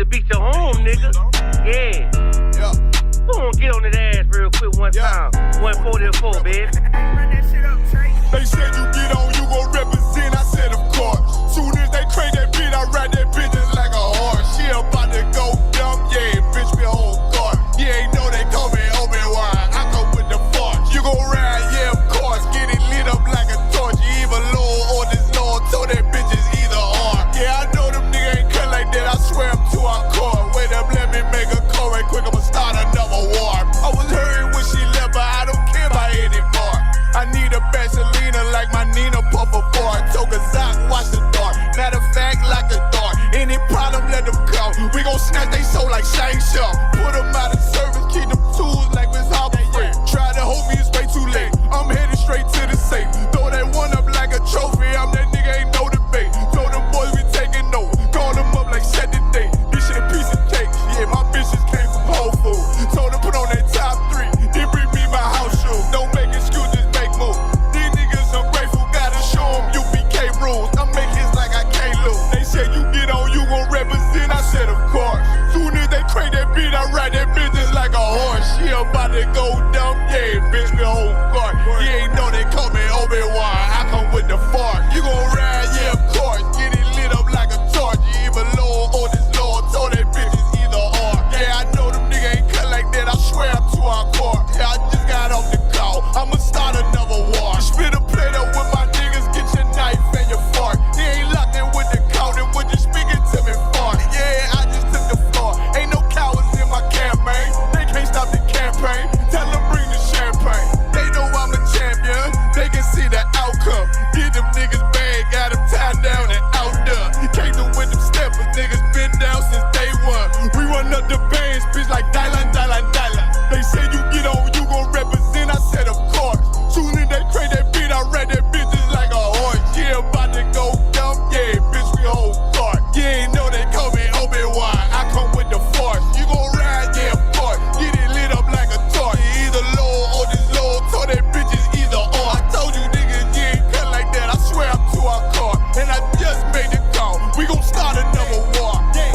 to beat your home, nigga. Yeah. Go on, get on that ass real quick one time. 144, bitch. They said you get on, you gon' represent. I said, of course. Soon as they crank that beat, I ride that bitch just like a horse. She about to go dumb, yeah, bitch, be a whole guard. You ain't know they call me Obi-Wan. I come with the force. You gon' ride, yeah, of course. Get it lit up like a torch. You either low or this Lord. Told that bitch is either or. Yeah, I know them niggas ain't cut like that. I swear I'm to our core. Wait up, let me make a call right quick. I'ma start another war. I was hurting when she left, but I don't care about it anymore. I need a Baselina like my Nina Puffer bar. Took a Zoc, watch the dark. Matter of fact, like the dark. Any problem, let them come. We gon' snatch they soul like Shang Tsung. Put them out of service, keep them tools like Miss Hopper free. Try to hold me, it's way too late. I'm headed straight to the safe. Throw that one up like a trophy. I'm that nigga, ain't no debate. Throw them boys, we taking over. Call them up like set the date. This shit a piece of cake. Yeah, my bitches came from Whole Foods. Told them put on that top 3. Then bring me my house shoes. Don't make excuses, make moves. These niggas ungrateful, gotta show them UPK rules. I make hits like I can't lose. They said you get on, you gon' represent. I said of course. Soon as they crank that beat, I ride that bitch just like a horse. She about to go dumb, yeah, bitch, the whole guard. You ain't know they call me Obi-Wan. I come with the fart. You gon' ride, yeah, of course. Get it lit up like a torch. You either low or this Lord. Told that bitch is either or. Yeah, I know them niggas ain't cut like that. I swear I'm to our core. Yeah, I just got off the call. I'ma start another war. Spit a plate up with my niggas. Get your knife and your fork. They ain't locked in with the counting. When you speaking to me fart. Yeah, I just took the floor. Ain't no cowards in my campaign. They can't stop the campaign. Tell them bring the champagne. They know I'm a champion. They can see the outcome. Get them niggas bad. Got them tied down and out there. Can't do with them steppers. Niggas been down since day one. We run up the bands, bitch, like Dylan. They say you get on, you gon' represent. I said, of course. Soon as they crank that beat, I ride that bitch just like a horse. Yeah, about to go dumb. Yeah, bitch, we whole guard. You ain't know they call me Obi-Wan. I come with the force. You gon' ride, yeah, of course. Get it lit up like a torch. You either low or this low. Told that bitch is either or. I told you niggas, you ain't cut like that. I swear I'm to our car. And I just made the call. We gon' start another war. Yeah.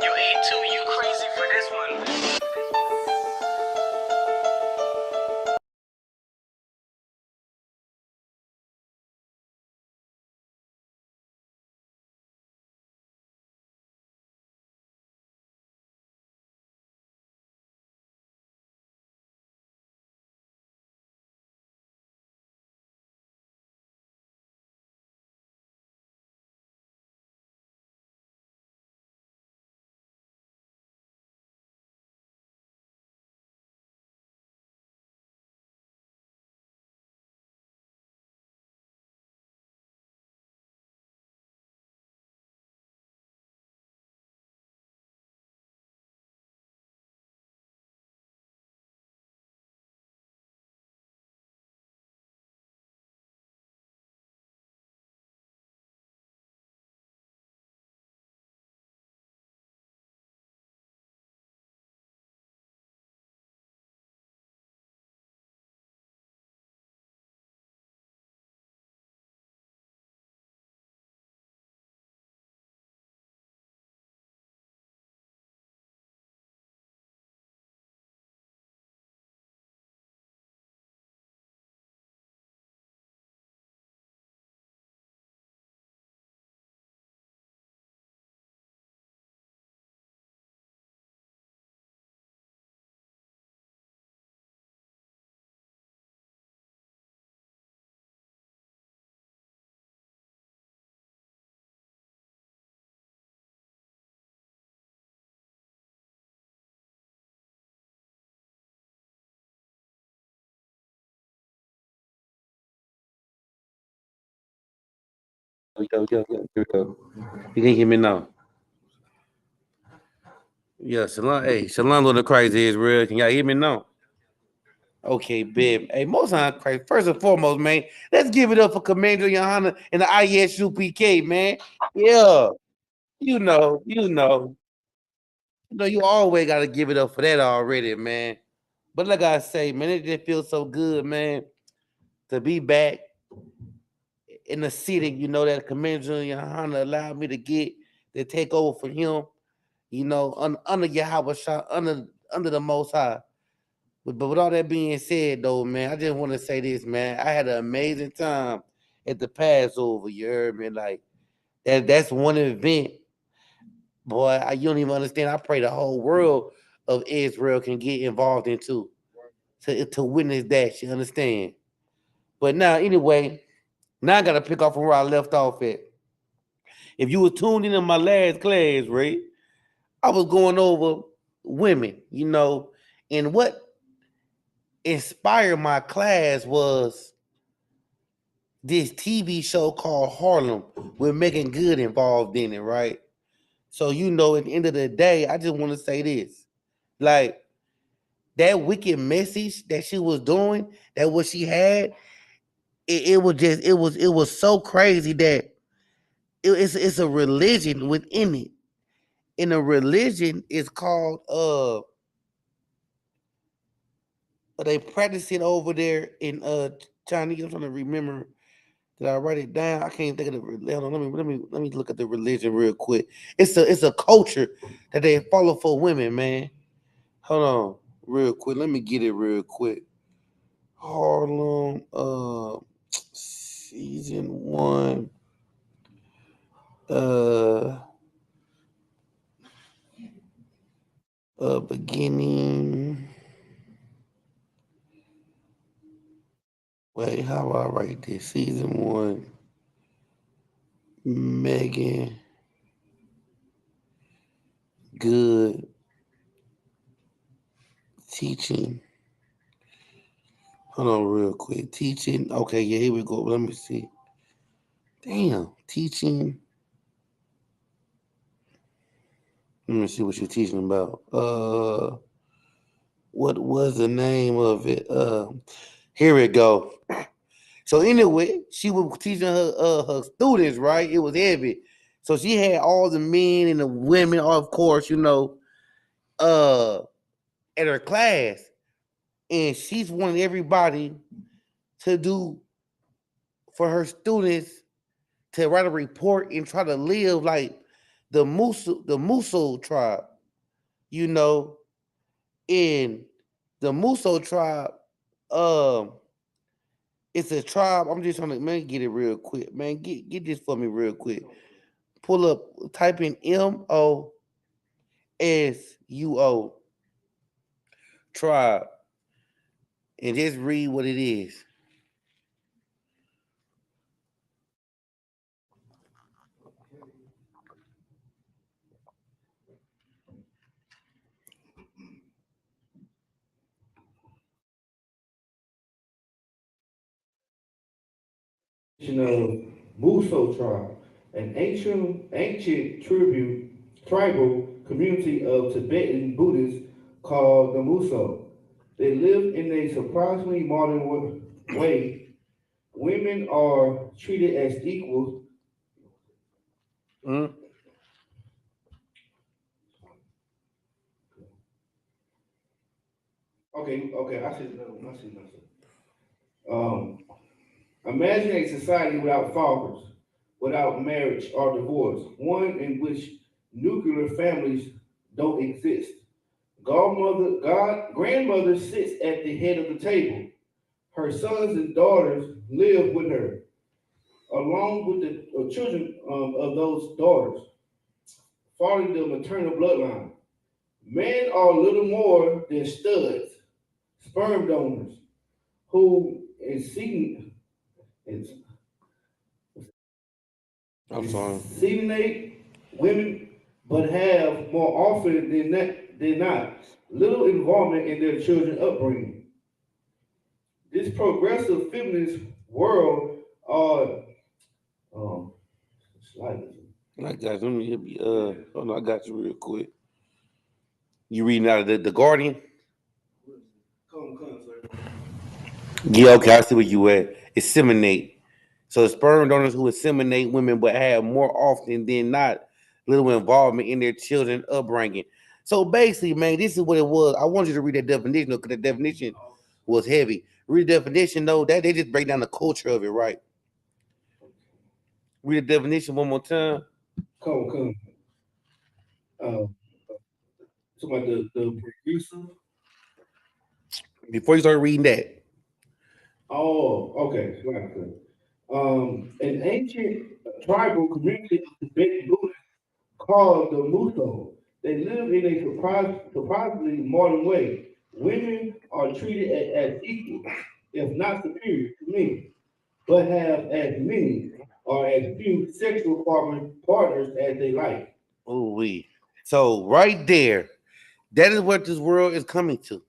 You A2, you crazy for this one. Yo. Here we go. You can hear me now. Yeah, Shalon. Hey, Shalon, the crazy is real. Can y'all hear me now? Okay, babe. Hey, most on Christ. First and foremost, man, let's give it up for Commander Johanna and the ISUPK, man. Yeah, you know, you know, you always gotta give it up for that already, man. But like I say, man, it just feels so good, man, to be back in the city. That Commander Johanna allowed me to get to take over for him. Under Yahweh Shah, under the Most High. But with all that being said, though, man, I just want to say this, man. I had an amazing time at the Passover. You heard me? Like that's one event, boy. You don't even understand. I pray the whole world of Israel can get involved into to witness that. You understand? But now, anyway, now I gotta pick off from where I left off at. If you were tuned in my last class, right? I was going over women, and what inspired my class was this TV show called Harlem with Megan Good involved in it, right? So, at the end of the day, I just want to say this. Like, that wicked message that she was doing, that what she had, it was so crazy that it's a religion within it. And a religion is called they practice it over there in Chinese. I'm trying to remember. Did I write it down? I can't think of the. Hold on, let me look at the religion real quick. It's a culture that they follow for women, man. Hold on, real quick. Let me get it real quick. Harlem, season 1, uh, beginning. Wait, how do I write this? Season 1, Megan Good teaching. Hold on, real quick. Teaching. Okay, yeah, here we go. Let me see. Damn, teaching. Let me see what you're teaching about. What was the name of it? Here we go. So anyway, she was teaching her students, right? It was heavy. So she had all the men and the women, of course, uh, at her class, and she's wanting everybody to do for her students to write a report and try to live like the Muso tribe, you know, in the Muso tribe. Um, it's a tribe. I'm just trying to man get it real quick, man. Get this for me real quick. Pull up, type in Mosuo tribe, and just read what it is. Of Muso tribe, an ancient tribal community of Tibetan Buddhists called the Muso. They live in a surprisingly modern way. Women are treated as equals. Mm? Okay, I see another one. I see another one. Imagine a society without fathers, without marriage or divorce, one in which nuclear families don't exist. Grandmother sits at the head of the table. Her sons and daughters live with her, along with the children of those daughters, following the maternal bloodline. Men are little more than studs, sperm donors, who I'm sorry. inseminate women, but have more often than not little involvement in their children's upbringing. This progressive feminist world, um, slightly. I got you. Let me, hold on, I got you real quick. You reading out of the Guardian? Come, sir. Yeah, okay, I see where you at. Inseminate. So sperm donors who inseminate women but have more often than not little involvement in their children upbringing. So basically, man, this is what it was. I want you to read that definition because the definition was heavy. Read the definition though, that they just break down the culture of it, right? Read the definition one more time. Come. Uh, Somebody the producer. Before you start reading that. Oh, okay. Right. An ancient tribal community of Tibetan Buddhists called the Muso. They live in a surprisingly modern way. Women are treated as equal, if not superior to men, but have as many or as few sexual partners as they like. Oh, we. So right there, that is what this world is coming to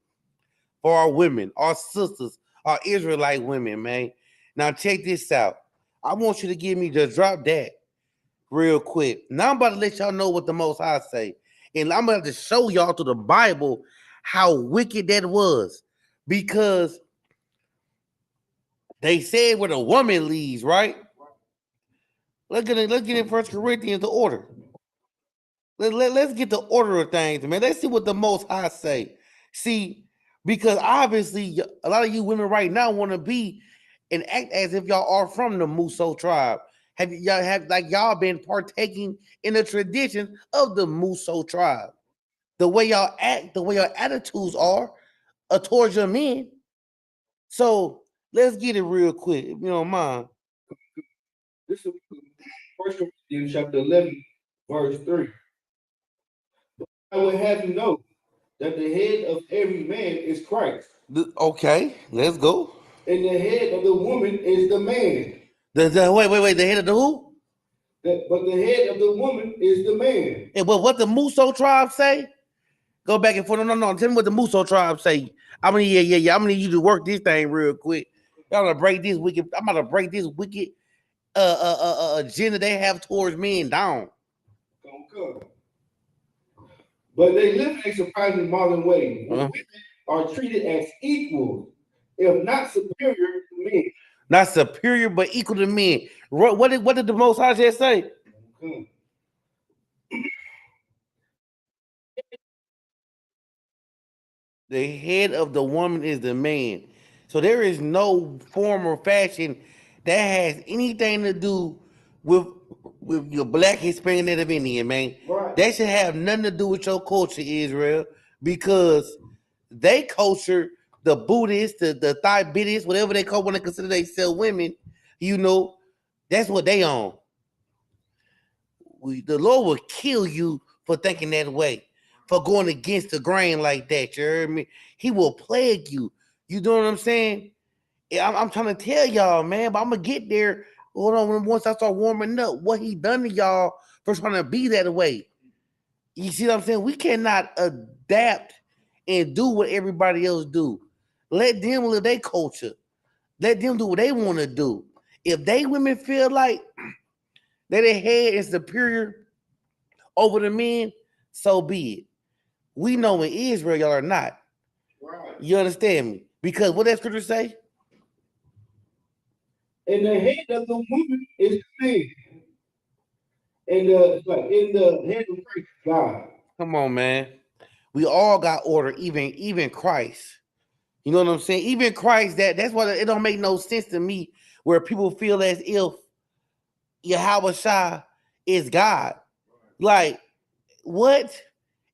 for our women, our sisters, our Israelite women, man. Now check this out. I want you to give me just drop that real quick. Now I'm about to let y'all know what the Most High say, and I'm gonna have to show y'all through the Bible how wicked that was, because they said where the woman leads, right? Let's get in First Corinthians the order. Let's get the order of things, man. Let's see what the Most High say. See, because obviously a lot of you women right now want to be and act as if y'all are from the Muso tribe. Y'all been partaking in the tradition of the Muso tribe? The way y'all act, the way your attitudes are towards your men. So let's get it real quick, if you don't mind. This is First Corinthians chapter 11, verse 3. I would have you know that the head of every man is Christ, Okay, let's go. and the head of the woman is the man. Wait. The head of the who? But the head of the woman is the man. And what the Muso tribe say? Go back and forth. No. Tell me what the Muso tribe say. I'm gonna yeah. I'm gonna need you to work this thing real quick. Y'all gonna break this wicked. I'm gonna break this wicked agenda they have towards men down. Come. But they live in a surprisingly modern way. Women are treated as equals, if not superior to men. Not superior, but equal to men. What did the Most High just say? Come. The head of the woman is the man. So there is no form or fashion that has anything to do with your black Hispanic Native Indian, man. Right. That should have nothing to do with your culture, Israel, because they culture, the Buddhists, the Thibetists, whatever they call when they consider themselves women, you know, that's what they own. The Lord will kill you for thinking that way, for going against the grain like that. You heard me? He will plague you. You know what I'm saying? Yeah, I'm trying to tell y'all, man, but I'm gonna get there. Hold on, once I start warming up, what he done to y'all for trying to be that way. You see what I'm saying? We cannot adapt and do what everybody else do. Let them live their culture. Let them do what they want to do. If they women feel like that their head is superior over the men, so be it. We know in Israel y'all are not. Right. You understand me? Because what that scripture say? And the head of the woman is the man. And in the head of Christ, God. Come on, man. We all got order, even Christ. You know what I'm saying? Even Christ, that's why it don't make no sense to me where people feel as if Yahweh Shah is God. Like, what?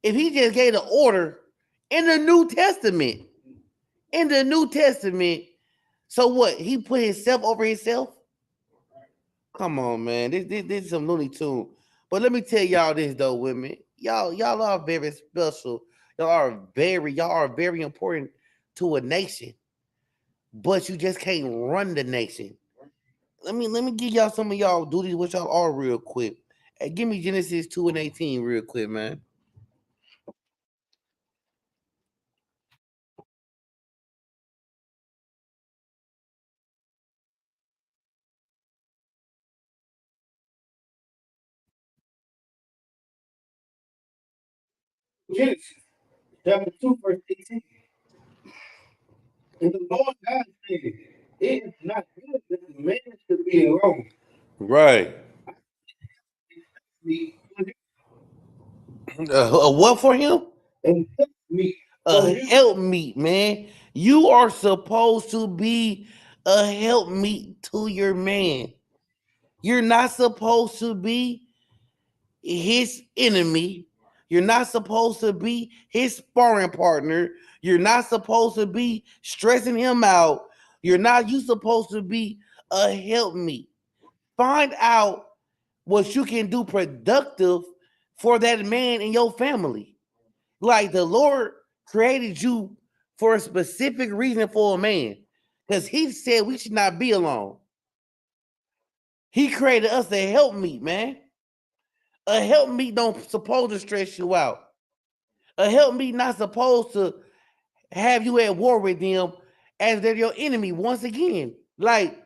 If he just gave the order in the New Testament, so what? He put himself over himself? Come on, man. This is some Looney Tune. But let me tell y'all this though, women. Y'all are very special. Y'all are very important to a nation. But you just can't run the nation. Let me give y'all some of y'all duties which y'all are real quick. Hey, give me Genesis 2 and 18 real quick, man. Genesis chapter 2, verse 18. And the Lord God said, it is not good that the man should be alone. Right. Me What for him? and help me A for him. helpmeet, man. You are supposed to be a helpmeet to your man. You're not supposed to be his enemy. You're not supposed to be his sparring partner. You're not supposed to be stressing him out. You supposed to be a helpmeet. Find out what you can do productive for that man and your family. Like the Lord created you for a specific reason for a man. Because he said we should not be alone. He created us to help me, man. A help me don't supposed to stress you out. A help me not supposed to have you at war with them as they're your enemy once again. Like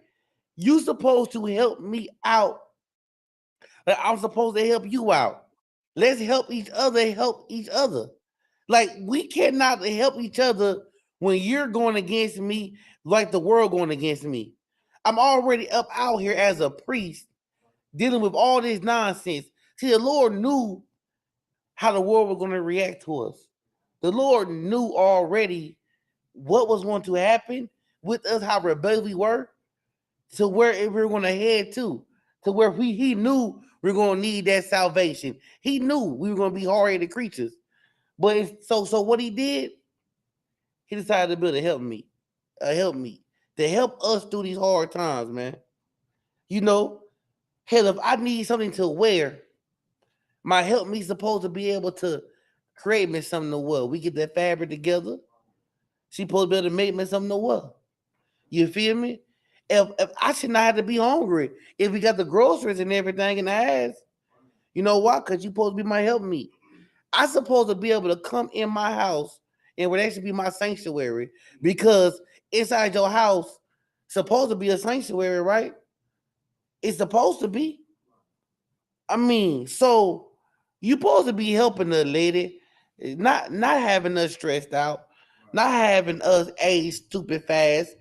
you supposed to help me out. Like I'm supposed to help you out. Let's help each other, help each other. Like we cannot help each other when you're going against me like the world going against me. I'm already up out here as a priest dealing with all this nonsense. See, the Lord knew how the world was going to react to us. The Lord knew already what was going to happen with us, how rebellious we were, to where we were going to head to where he knew we were going to need that salvation. He knew we were going to be hard-headed creatures. But so what he did, he decided to build a help me to help us through these hard times, man. You know, hell, if I need something to wear, my help me supposed to be able to create me something to wear. We get that fabric together. She supposed to be able to make me something to wear. You feel me? If I should not have to be hungry if we got the groceries and everything in the house. You know why? Because you supposed to be my help me. I supposed to be able to come in my house and would actually be my sanctuary because inside your house supposed to be a sanctuary, right? It's supposed to be. I mean, so you supposed to be helping the lady, not having us stressed out, not having us age stupid fast,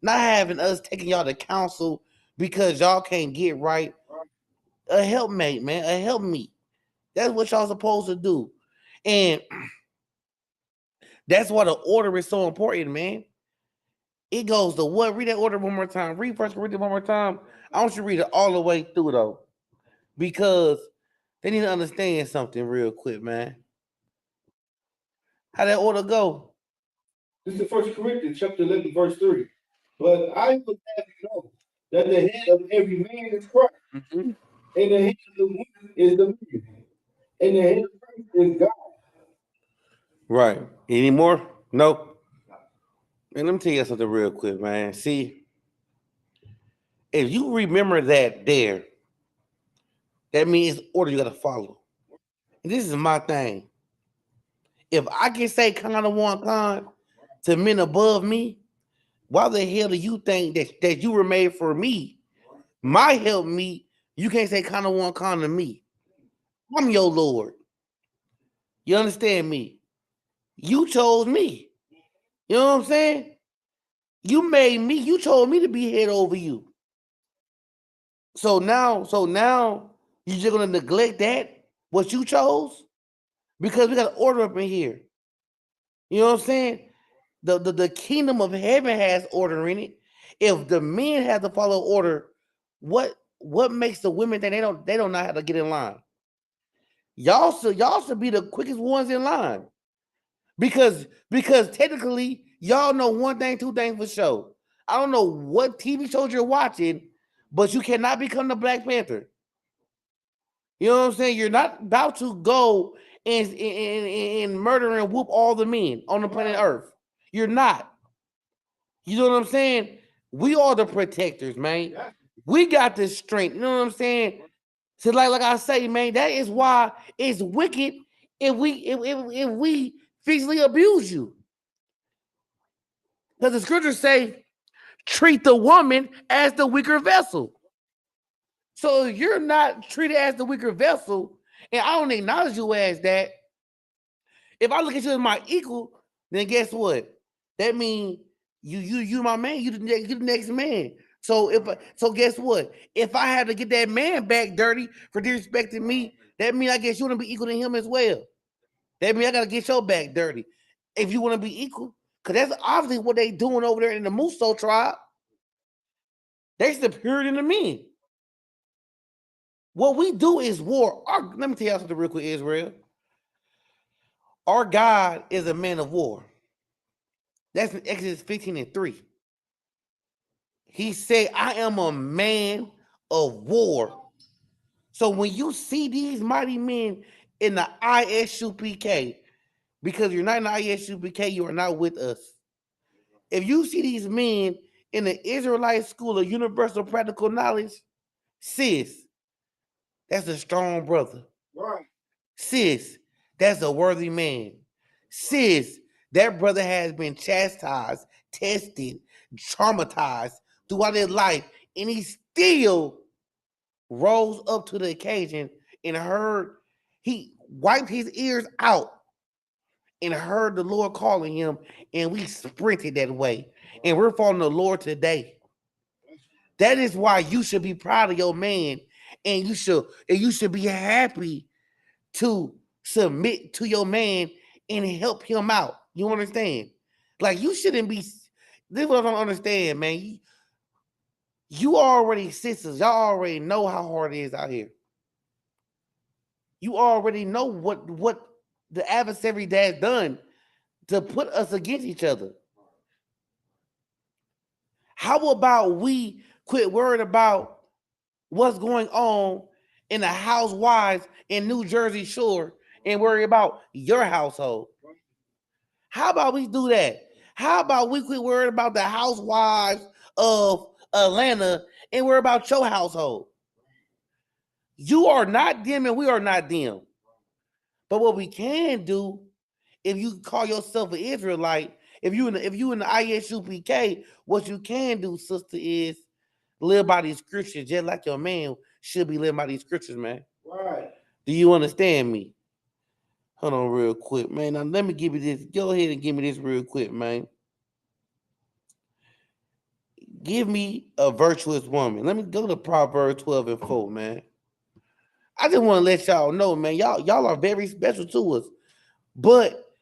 not having us taking y'all to counsel because y'all can't get right. A helpmate, man, a help me. That's what y'all supposed to do. And that's why the order is so important, man. It goes to what? Read that order one more time. Read First Corinthians one more time. I want you to read it all the way through though, because they need to understand something real quick, man. How that order go? This is 1 Corinthians chapter 11, verse 3. But I would have you know that the head of every man is Christ, Mm-hmm. and the head of the woman is the man, and the head of Christ is God. Right. Any more? Nope. And let me tell you something real quick, man. See, if you remember that there, that means order you gotta follow. And this is my thing. If I can say kind of one kind to men above me, why the hell do you think that you were made for me? My help me, you can't say kind of one kind to me. I'm your Lord. You understand me? You chose me. You know what I'm saying? You made me, you told me to be head over you. So now you just gonna neglect that, what you chose? Because we got order up in here. You know what I'm saying? The kingdom of heaven has order in it. If the men have to follow order, what makes the women think they don't know how to get in line? Y'all should be the quickest ones in line. Because technically, y'all know one thing, two things for sure. I don't know what TV shows you're watching, but you cannot become the Black Panther. You know what I'm saying? You're not about to go and murder and whoop all the men on the planet Earth. You're not. You know what I'm saying? We are the protectors, man. We got this strength. You know what I'm saying? So like I say, man, that is why it's wicked if we physically abuse you. Because the scriptures say, treat the woman as the weaker vessel. So if you're not treated as the weaker vessel, and I don't acknowledge you as that, if I look at you as my equal, then guess what? That means You my man. You the next man. So guess what? If I had to get that man back dirty for disrespecting me, that means I guess you want to be equal to him as well. That means I gotta get your back dirty if you want to be equal. Cause that's obviously what they doing over there in the Muso tribe. They superior than the men. What we do is war. Let me tell y'all something real quick, Israel. Our God is a man of war. That's in Exodus 15:3. He said, I am a man of war. So when you see these mighty men in the ISUPK, because you're not in the ISUPK, you are not with us. If you see these men in the Israelite School of Universal Practical Knowledge, sis, that's a strong brother. Right. Sis, that's a worthy man. Sis, that brother has been chastised, tested, traumatized throughout his life, and he still rose up to the occasion and he wiped his ears out and heard the Lord calling him, and we sprinted that way. And we're following the Lord today. That is why you should be proud of your man, and you should be happy to submit to your man and help him out. You understand? Like you shouldn't be. This is what I don't understand, man. You already sisters. Y'all already know how hard it is out here. You already know what the adversary has done to put us against each other. How about we quit worrying about what's going on in the housewives in New Jersey Shore and worry about your household? How about we do that? How about we quit worrying about the housewives of Atlanta and worry about your household? You are not them and we are not them. But what we can do, if you call yourself an Israelite, if you in the ISUPK, what you can do, sister, is live by these scriptures, just like your man should be living by these scriptures, man. Right. Do you understand me? Hold on real quick, man. Now let me give you this. Go ahead and give me this real quick, man. Give me a virtuous woman. Let me go to Proverbs 12:4, man. I just want to let y'all know, man. Y'all are very special to us. But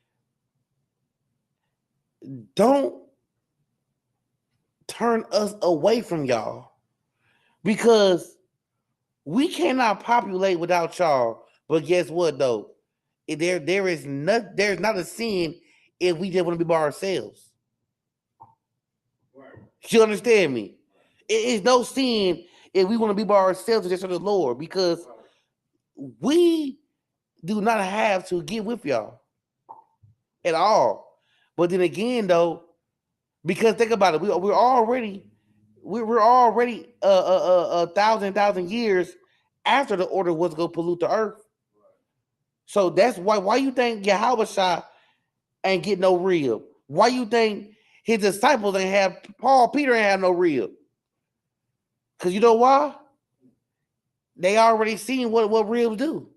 don't turn us away from y'all, because we cannot populate without y'all. But guess what though? There's not a sin if we just want to be by ourselves. Right. You understand me? It is no sin if we want to be by ourselves just for the Lord, because we do not have to get with y'all at all. But then again, though, because think about it, we're already a thousand years after the order was going to pollute the earth. So that's why you think Yahweh ain't get no rib? Why you think his disciples ain't have Peter ain't have no rib? Because you know why? They already seen what ribs do.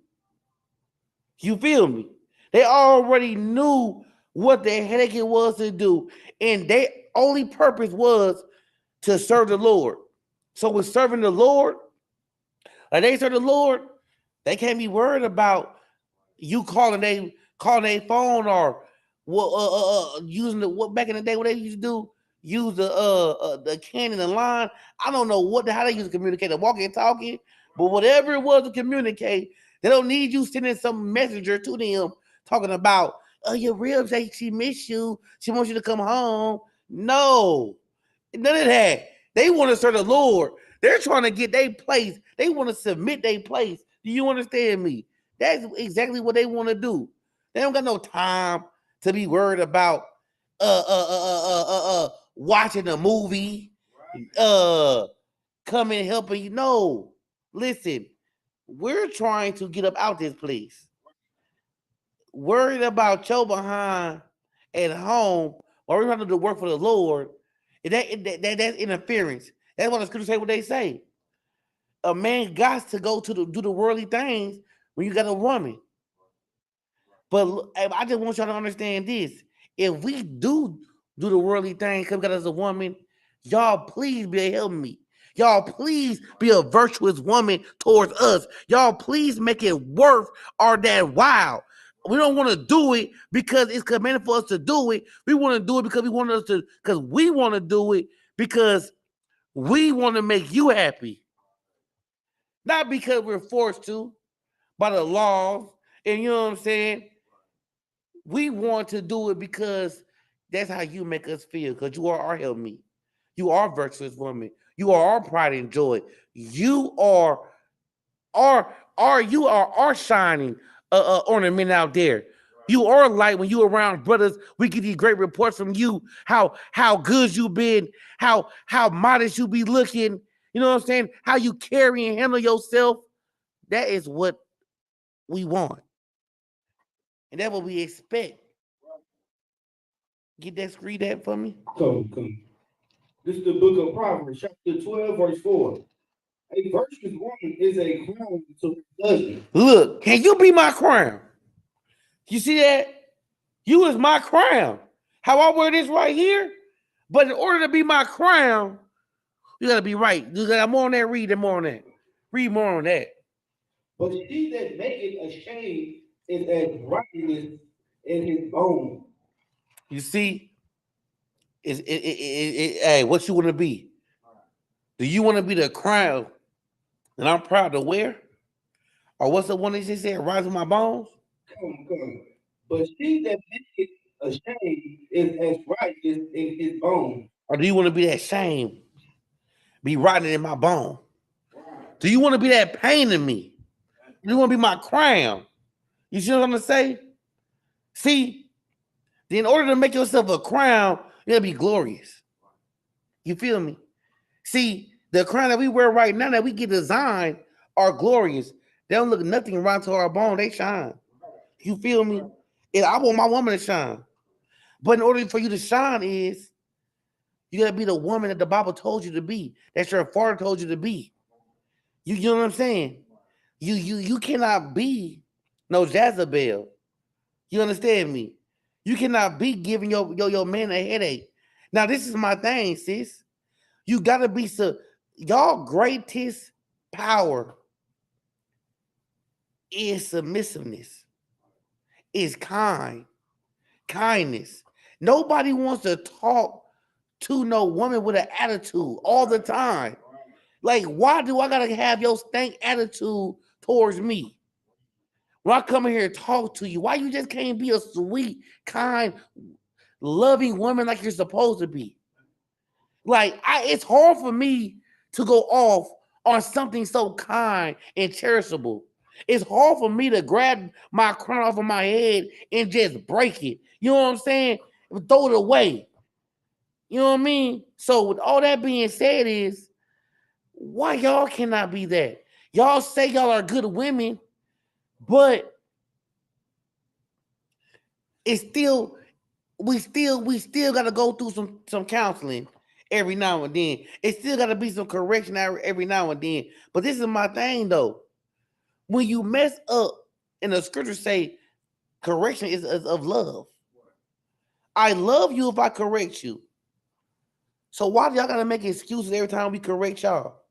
You feel me? They already knew what the heck it was to do. And their only purpose was to serve the Lord. So with serving the Lord, like they serve the Lord, they can't be worried about you calling their phone or using what back in the day what they used to do, use the can the line. I don't know how they used to communicate, the walking and talking, but whatever it was to communicate, they don't need you sending some messenger to them talking about your ribs say she miss you, she wants you to come home. No, none of that. They want to serve the Lord. They're trying to get their place. They want to submit their place. Do you understand me? That's exactly what they want to do. They don't got no time to be worried about watching a movie, coming helping you. No, listen, we're trying to get up out this place. Worried about your behind at home, or we're trying to do work for the Lord. That's interference. That's what the scriptures say. What they say, a man got to go to do the worldly things when you got a woman. But I just want y'all to understand this: if we do do the worldly thing, come out as a woman. Y'all please be help me. Y'all please be a virtuous woman towards us. Y'all please make it worth our that wow. We don't want to do it because it's commanded for us to do it. We want to do it because we want to do it because we want to make you happy. Not because we're forced to by the laws. And you know what I'm saying? We want to do it because that's how you make us feel. Because you are our help me. You are virtuous woman. You are our pride and joy. You are our shining ornament out there. You are light when you around brothers. We get these great reports from you. How good you been. How modest you be looking. You know what I'm saying? How you carry and handle yourself. That is what we want. And that's what we expect. Get that screen that for me. Come. This is the book of Proverbs, chapter 12, verse 4. A virtuous woman is a crown to her husband. Look, can you be my crown? You see that? You is my crown. How I wear this right here? But in order to be my crown, you gotta be right. You gotta more on that, read more on that. Read more on that. But she that maketh ashamed is as rottenness in his bone. You see, hey, what you want to be? Do you want to be the crown that I'm proud to wear? Or what's the one that she said, rise with my bones? Come. But she that maketh ashamed is as rottenness in his bone. Or do you want to be that shame? Be rotting in my bone? Do you want to be that pain in me? Do you want to be my crown? You see what I'm gonna say? See, in order to make yourself a crown, you gotta be glorious. You feel me? See, the crown that we wear right now that we get designed are glorious. They don't look nothing right to our bone, they shine. You feel me? And I want my woman to shine. But in order for you to shine is you gotta be the woman that the Bible told you to be, that your father told you to be. You know what I'm saying? You cannot be no Jezebel. You understand me? You cannot be giving your man a headache. Now, this is my thing, sis. You gotta be y'all greatest power is submissiveness, is kindness. Nobody wants to talk to no woman with an attitude all the time. Like, why do I gotta have your stank attitude towards me? When I come in here and talk to you, why you just can't be a sweet, kind, loving woman like you're supposed to be? Like, it's hard for me to go off on something so kind and cherishable. It's hard for me to grab my crown off of my head and just break it. You know what I'm saying? Throw it away. You know what I mean? So with all that being said is, why y'all cannot be that? Y'all say y'all are good women, but it's still, we still gotta go through some counseling every now and then. It still gotta be some correction every now and then. But this is my thing though. When you mess up, and the scriptures say correction is of love. I love you if I correct you. So why do y'all gotta make excuses every time we correct y'all?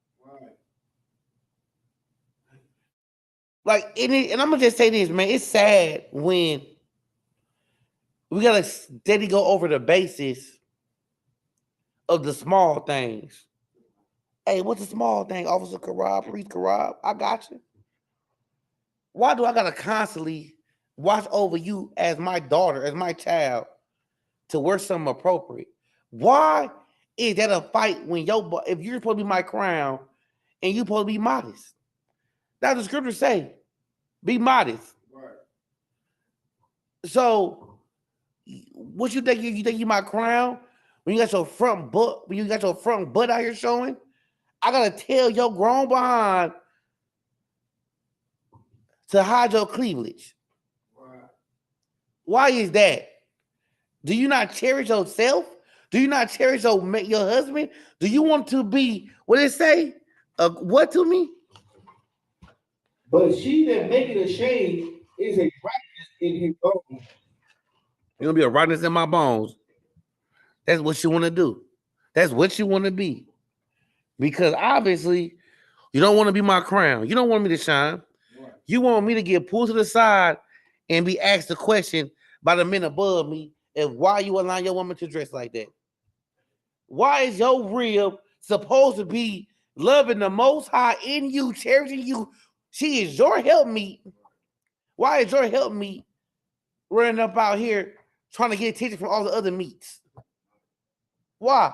Like, and I'm gonna just say this, man. It's sad when we gotta steady go over the basis of the small things. Hey, what's the small thing, Officer Karab, Priest Karab? I got you. Why do I gotta constantly watch over you as my daughter, as my child, to wear something appropriate? Why is that a fight when if you're supposed to be my crown and you're supposed to be modest? That's what the scriptures say. Be modest. Right. So, what you think? You think you my crown when you got your front butt? When you got your front butt out here showing? I gotta tell your grown behind to hide your cleavage. Right. Why is that? Do you not cherish yourself? Do you not cherish your husband? Do you want to be, what it say? What to me? But she that maketh ashamed is a righteous in his bone. You're gonna be a rightness in my bones. That's what you want to do. That's what you want to be. Because obviously, you don't want to be my crown. You don't want me to shine. You want me to get pulled to the side and be asked a question by the men above me and why you allow your woman to dress like that. Why is your rib supposed to be loving the most high in you, cherishing you? She is your helpmeet. Why is your helpmeet running up out here trying to get attention from all the other meats? Why?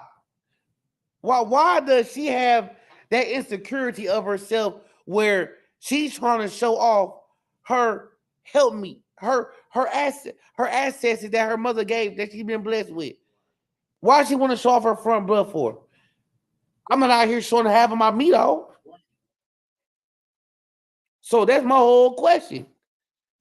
Why does she have that insecurity of herself where she's trying to show off her helpmeet, her assets that her mother gave that she's been blessed with? Why she want to show off her front butt for? I'm not out here showing half of my meat off. So that's my whole question.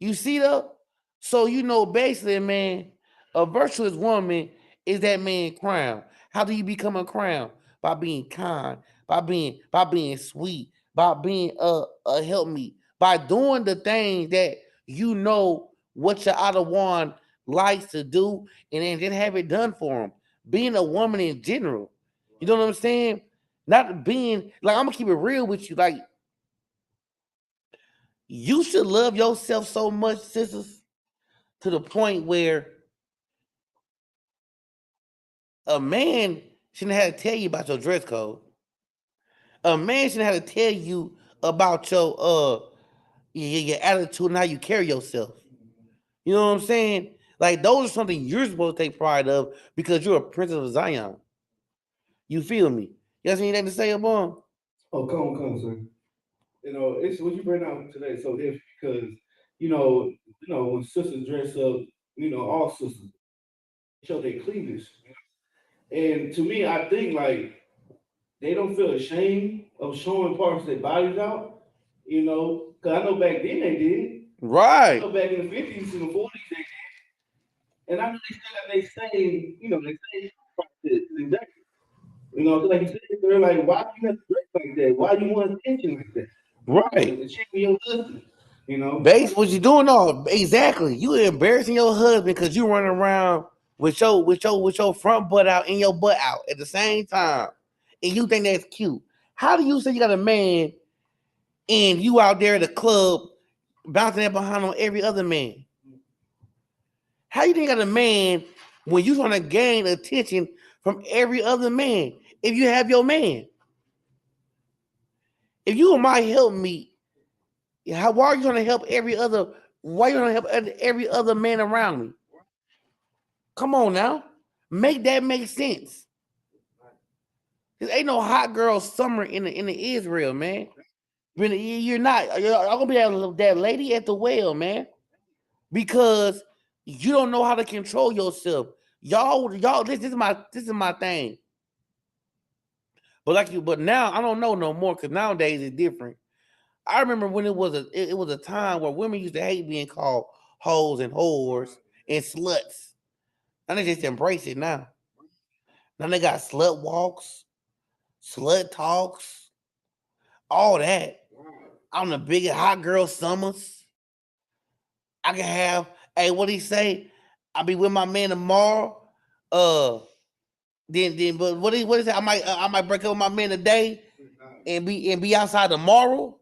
You see though? So basically, man, a virtuous woman is that man crown. How do you become a crown? By being kind, by being sweet, by being a help me, by doing the things that what your other one likes to do, and then have it done for him. Being a woman in general, you know what I'm saying? Not being like, I'm gonna keep it real with you, like you should love yourself so much, sisters, to the point where a man shouldn't have to tell you about your dress code. A man shouldn't have to tell you about your attitude and how you carry yourself. You know what I'm saying? Like those are something you're supposed to take pride of because you're a princess of Zion. You feel me? You guys anything to say, about? Oh, come, sir. It's what you bring out today so different because when sisters dress up, all sisters show their cleavage. And to me, I think like they don't feel ashamed of showing parts of their bodies out. Because I know back then they did. I Right. know back in the 50s and the 40s they did. And I know they still got they same, they same practice exactly. Like you said, they're like, why do you have to dress like that? Why do you want attention like that? Right. The chick with your husband. Base, what you doing? No, exactly. You embarrassing your husband because you running around with your front butt out and your butt out at the same time, and you think that's cute. How do you say you got a man and you out there at the club bouncing that behind on every other man? How you think you got a man when you trying to gain attention from every other man? If you have your man, if you might help me, why are you trying to help every other? Why are you trying to help every other man around me? Come on now, make that make sense. There ain't no hot girl summer in the Israel, man. You're not. You're gonna be that lady at the well, man, because you don't know how to control yourself. Y'all. This is my thing. But now I don't know no more because nowadays it's different. I remember when it was a time where women used to hate being called hoes and whores and sluts. And they just embrace it now. Now they got slut walks, slut talks, all that. I'm the biggest hot girl summers. I can have, hey, what he say? I'll be with my man tomorrow. Uh, but what is it? I might break up with my man today and be outside tomorrow.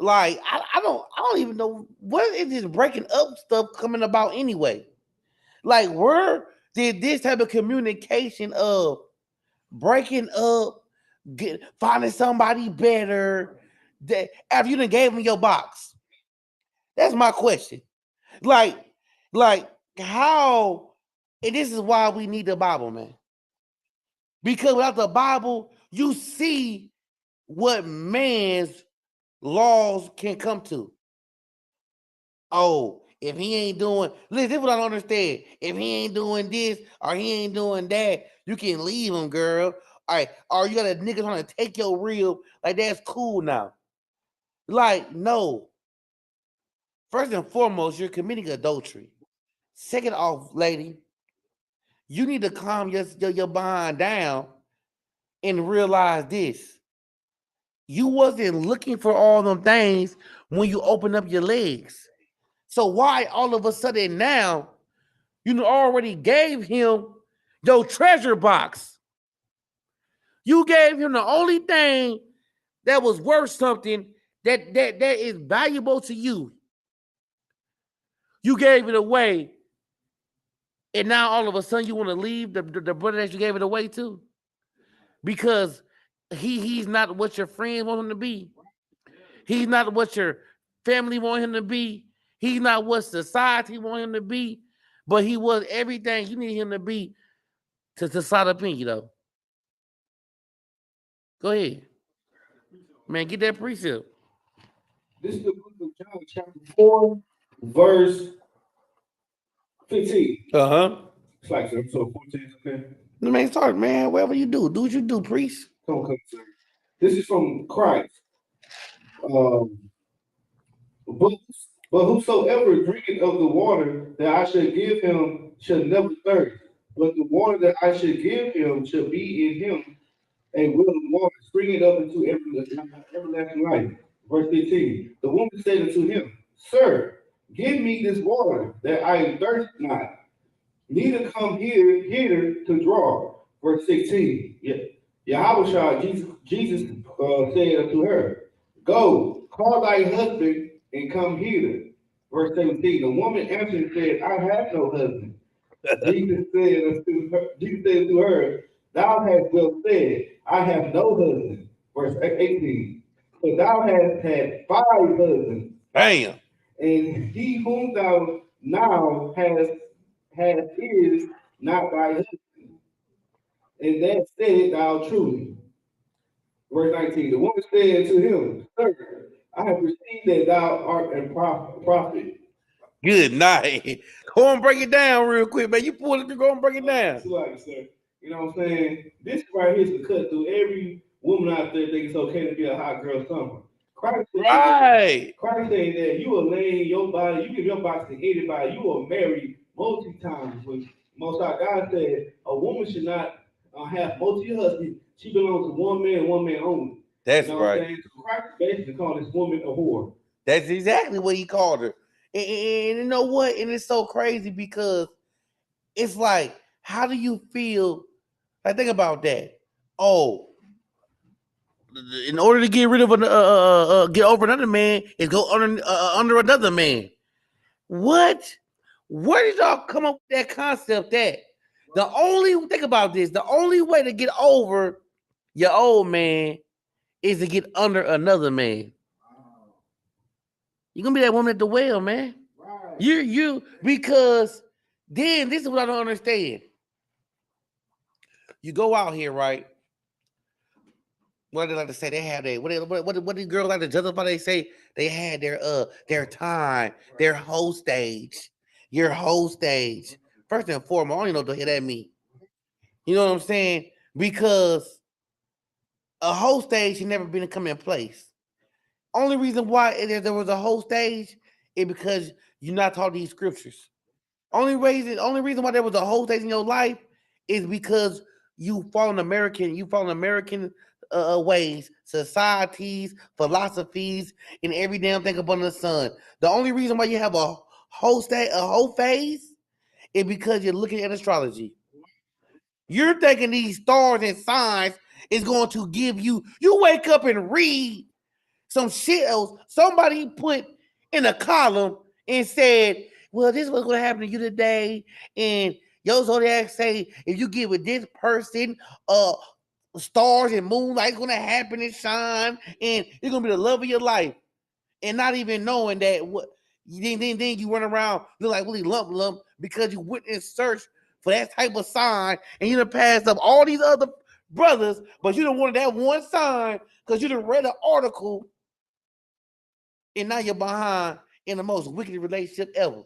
Like I don't even know what is this breaking up stuff coming about anyway. Like where did this type of communication of breaking up, finding somebody better that after you done gave them your box? That's my question. Like, like how? And this is why we need the Bible, man. Because without the Bible, you see what man's laws can come to. Oh, if he ain't doing, listen, this is what I don't understand. If he ain't doing this or he ain't doing that, you can leave him, girl. All right, or you got a nigga trying to take your rib, like that's cool now. Like, no. First and foremost, you're committing adultery. Second off, lady, you need to calm your behind down and realize this. You wasn't looking for all them things when you open up your legs. So why all of a sudden now you already gave him your treasure box. You gave him the only thing that was worth something that is valuable to you. You gave it away, and now all of a sudden you want to leave the brother that you gave it away to because he's not what your friends want him to be. He's not what your family want him to be. He's not what society want him to be. But he was everything you need him to be to slide up in you, though. Go ahead. Man, get that precept. This is the book of John, chapter 4, verse 15. Uh-huh. It's like episode 14, okay? Man, start, man. Whatever you do what you do, priest. Come, sir. This is from Christ. But whosoever drinketh of the water that I shall give him shall never thirst. But the water that I shall give him shall be in him a well of water, springing up into everlasting life. Verse 15. The woman said unto him, Sir, give me this water that I thirst not, neither come hither to draw. Verse 16. Yahweh Jesus said unto her, Go, call thy husband and come hither. Verse 17. The woman answered and said, I have no husband. Jesus said unto her, Thou hast well said, I have no husband. Verse 18. But thou hast had 5 husbands. Bam. And he whom thou now hast is not thy husband. And that said thou truly. Verse 19. The woman said to him, Sir, I have perceived that thou art a prophet. Good night. Go and break it down real quick, man. You pull it, go and break it down. Sir. You know what I'm saying? This right here is to cut through every woman out there think it's okay to be a hot girl summer. Christ said that you will lay your body, you give your body to anybody, you will marry multi-times. When Most High God said a woman should not have multi-husbands. She belongs to one man only. That's you know right. What I'm saying? So Christ basically called this woman a whore. That's exactly what he called her. And you know what? And it's so crazy because it's like, how do you feel? Like, think about that. Oh, in order to get rid of get over another man, is go under another man. What? Where did y'all come up with that concept? Think about this. The only way to get over your old man is to get under another man. You're gonna be that woman at the well, man. Right. You because then this is what I don't understand. You go out here, right? What do they like to say? They have what these girls like to justify? They say they had their time, their whole stage, your whole stage. First and foremost, I don't even know what the hell that mean. You know what I'm saying? Because a whole stage should never been to come in place. Only reason why there was a whole stage is because you're not taught these scriptures. Only reason why there was a whole stage in your life is because you follow American ways, societies, philosophies, and every damn thing up under the sun. The only reason why you have a whole phase is because you're looking at astrology. You're thinking these stars and signs is going to give you. You wake up and read some shit else somebody put in a column and said, well, this is what's going to happen to you today. And your zodiac say, if you get with this person, stars and moonlight's going to happen and shine, and it's going to be the love of your life. And not even knowing that then you run around look like Willie Lump because you went and searched for that type of sign, and you done passed up all these other brothers, but you don't want that one sign because you done read an article. And now you're behind in the most wicked relationship ever.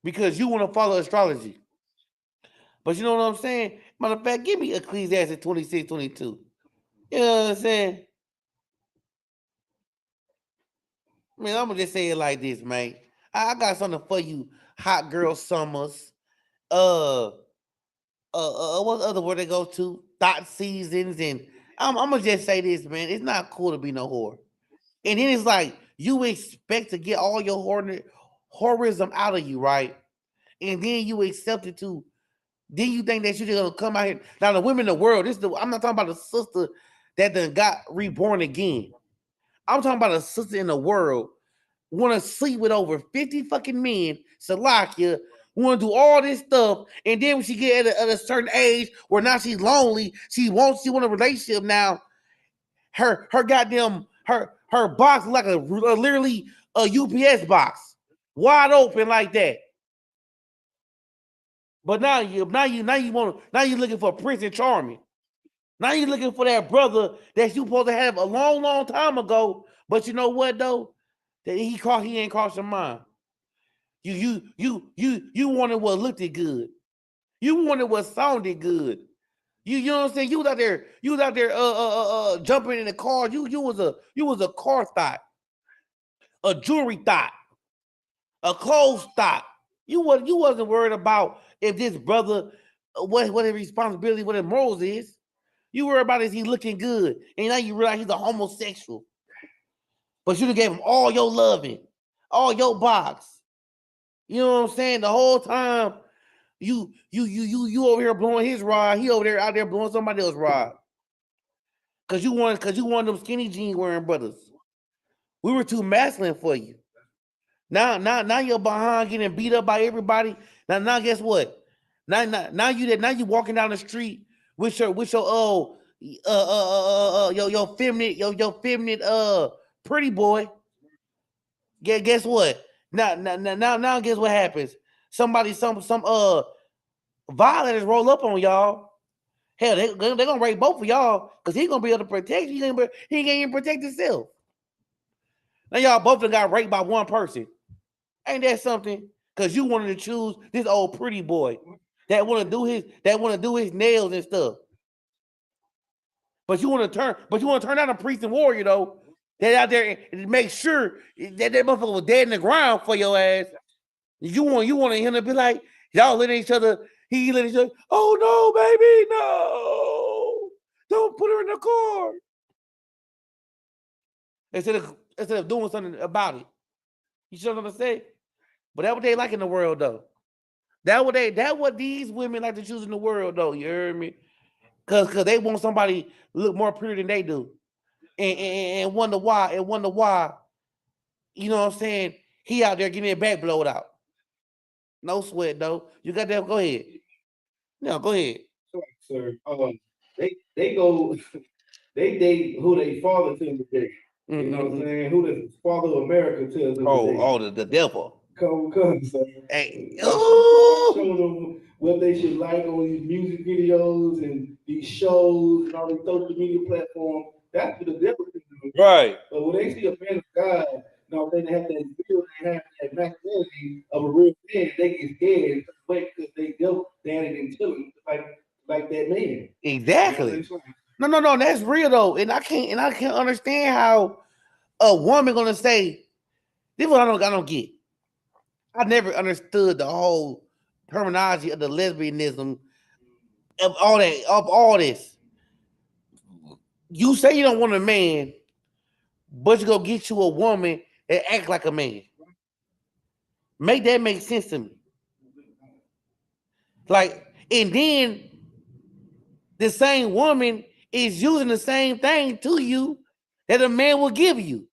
Because you want to follow astrology. But you know what I'm saying? Matter of fact, give me Ecclesiastes 26:22. You know what I'm saying? Man, I'm going to just say it like this, man. I got something for you, hot girl summers. What other word they go to? Thought seasons. And I'm going to just say this, man. It's not cool to be no whore. And then it's like you expect to get all your whorism out of you, right? And then you accept it to Then you think that she's gonna come out here? Now the women in the world, I'm not talking about a sister that done got reborn again. I'm talking about a sister in the world want to sleep with over 50 fucking men, Salakia, want to do all this stuff, and then when she get at a certain age where now she's lonely, she want a relationship now. Her goddamn her box like literally a UPS box, wide open like that. But now you looking for Prince and Charming. Now you're looking for that brother that you supposed to have a long time ago. But you know what though? That he ain't crossed your mind. You wanted what looked good. You wanted what sounded good. You know what I'm saying? You was out there jumping in the car. You was a car thought, a jewelry thought, a clothes thought. You wasn't worried about if this brother what his responsibility, what his morals is. You worry about is he looking good, and now you realize he's a homosexual. But you gave him all your loving, all your box. You know what I'm saying? The whole time you over here blowing his rod, he over there out there blowing somebody else's rod. Cause you want them skinny jean wearing brothers. We were too masculine for you. Now you're behind getting beat up by everybody. Now guess what? Now you walking down the street with your your feminine pretty boy. Guess what? Now guess what happens? Some violators roll up on y'all. Hell, they're gonna rape both of y'all because he's gonna be able to protect you. He ain't even protect himself. Now y'all both got raped by one person. Ain't that something? Because you wanted to choose this old pretty boy that want to do his nails and stuff. But you want to turn out a priest and warrior though. That out there and make sure that motherfucker was dead in the ground for your ass. You want him to be like, y'all letting each other. He let each other. Oh no, baby, no! Don't put her in the car. Instead of doing something about it. You see what I'm saying? But that's what they like in the world, though. That what these women like to choose in the world, though. You heard me? Cause they want somebody look more pretty than they do, and wonder why. You know what I'm saying? He out there getting his back blowed out. No sweat though. You got that? Go ahead. No, go ahead. Sir, they go, they date who they father tells them today. You know what I'm saying? Who the father of America tells them today. The devil. Come, sir. Hey, show them what they should like on these music videos and these shows and all these social media platforms. That's what the devil is doing. Right. But when they see a man of God, they have that feel, they have that masculinity of a real man, they get scared and wait because they go down and tell them like that man. Exactly. No, that's real though. And I can't understand how a woman gonna say this is what I don't get. I never understood the whole terminology of the lesbianism of all this. You say you don't want a man, but you go get you a woman that acts like a man. Make that make sense to me. Like, and then the same woman is using the same thing to you that a man will give you.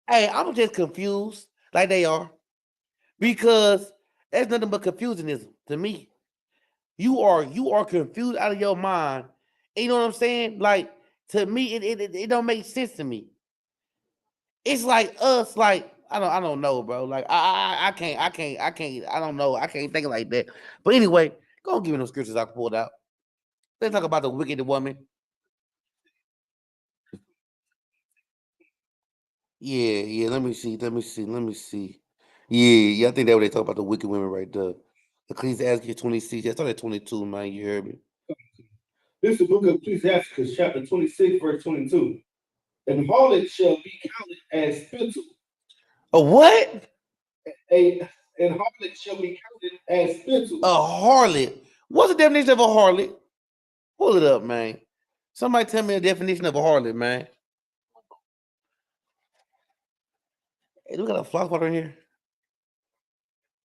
I'm just confused like they are because that's nothing but confusionism to me. You are confused out of your mind. You know what I'm saying? Like, to me, it don't make sense to me. It's like us, like, I don't know, bro. Like, I can't, I don't know. I can't think like that. But anyway, go and give me those scriptures I can pull out. Let's talk about the wicked woman. Yeah. Let me see. Yeah. I think that's what they talk about the wicked women right there. Ecclesiastes 26. I thought at 22, man. You heard me. This is the book of Ecclesiastes, chapter 26, verse 22. And harlot shall be counted as spittle. A what? And harlot shall be counted as spittle. A harlot. What's the definition of a harlot? Pull it up, man. Somebody tell me the definition of a harlot, man. Hey, we got a flock water in here.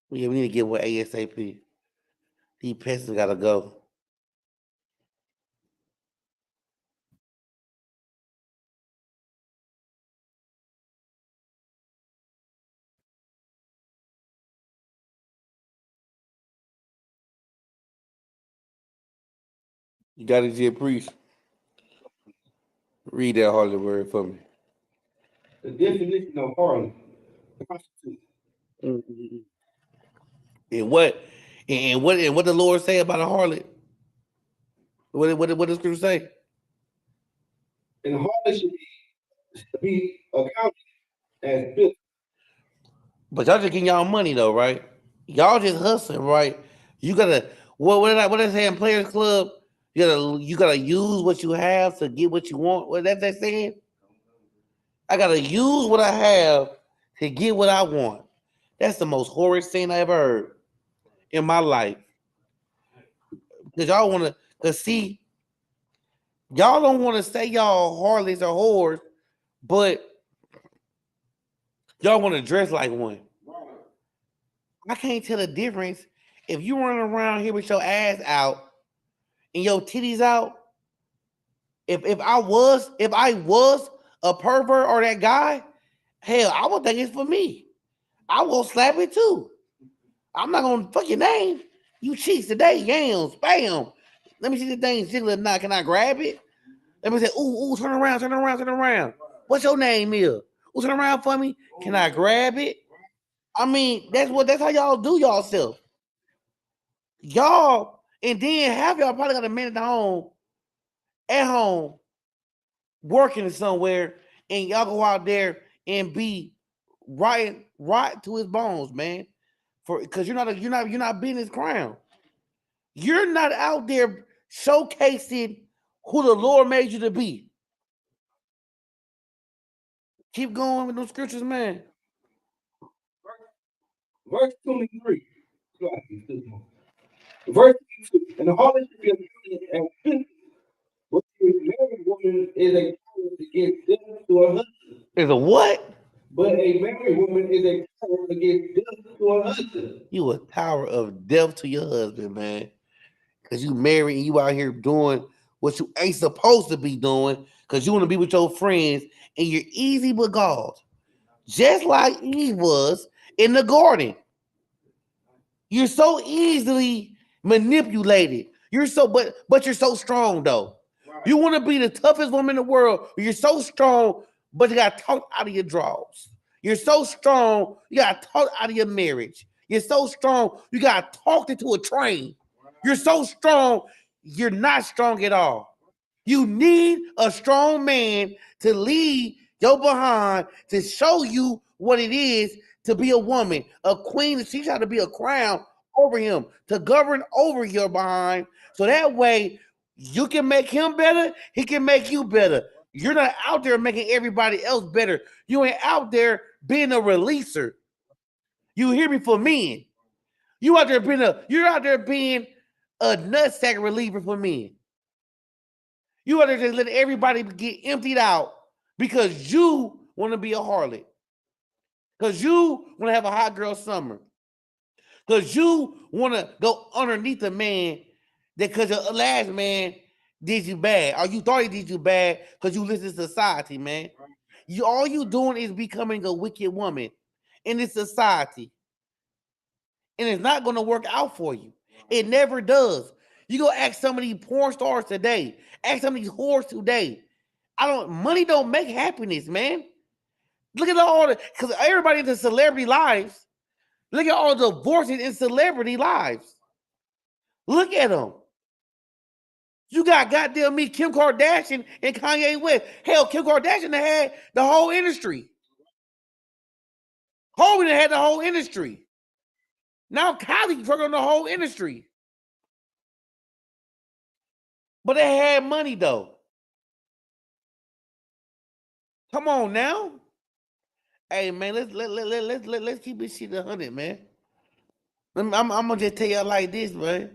Yeah, we need to get with ASAP. These pests gotta go. You gotta get priest. Read that holy word for me. The definition of harlot, prostitute. Mm-hmm. And what the Lord say about a harlot? What does Scripture say? And harlot should be accounted as filth. But y'all just getting y'all money though, right? Y'all just hustling, right? You gotta what they say in Players Club? You gotta use what you have to get what you want. What that saying? I gotta use what I have to get what I want. That's the most horrid thing I ever heard in my life. Cause y'all wanna cause see, y'all don't wanna say y'all harlots or whores, but y'all wanna dress like one. I can't tell the difference if you running around here with your ass out and your titties out. If I was a pervert or that guy, hell, I would think it's for me. I will slap it too. I'm not gonna fuck your name. You cheats today, yams, bam. Let me see the thing jiggling now. Can I grab it? Let me say, ooh, turn around, turn around, turn around. What's your name is? Ooh, turn around for me. Can I grab it? I mean, that's how y'all do y'all self. Y'all, and then half y'all probably got a man at home, working somewhere, and y'all go out there and be right to his bones, man. For because you're not being his crown. You're not out there showcasing who the Lord made you to be. Keep going with those scriptures, man. Verse 23. Verse 22. And the harlot should be accounted as filth. But a married woman is a coward against death to her husband. Is a what? But a married woman is a coward against death to her husband. You a tower of death to your husband, man. Cause you married and you out here doing what you ain't supposed to be doing. Cause you want to be with your friends and you're easy with God. Just like Eve was in the garden. You're so easily manipulated. But you're so strong though. You want to be the toughest woman in the world. You're so strong, but you got talked out of your drawers. You're so strong, you got talked out of your marriage. You're so strong, you got talked into a train. You're so strong, you're not strong at all. You need a strong man to lead your behind to show you what it is to be a woman, a queen. She's got to be a crown over him to govern over your behind. So that way you can make him better, he can make you better. You're not out there making everybody else better. You ain't out there being a releaser. You hear me for men. You're out there being a nutsack reliever for men. You ought to just let everybody get emptied out because you want to be a harlot. Because you want to have a hot girl summer. Because you want to go underneath a man that because your last man did you bad. Or you thought he did you bad because you listen to society, man. All you doing is becoming a wicked woman in this society. And it's not going to work out for you. It never does. You go ask some of these porn stars today. Ask some of these whores today. Money don't make happiness, man. Look at all because everybody in the celebrity lives. Look at all the divorces in celebrity lives. Look at them. You got goddamn me, Kim Kardashian and Kanye West. Hell, Kim Kardashian had the whole industry. Hogan had the whole industry. Now Kylie took on the whole industry. But they had money though. Come on now. Hey man, let's keep this shit 100, man. I'm gonna just tell y'all like this, man.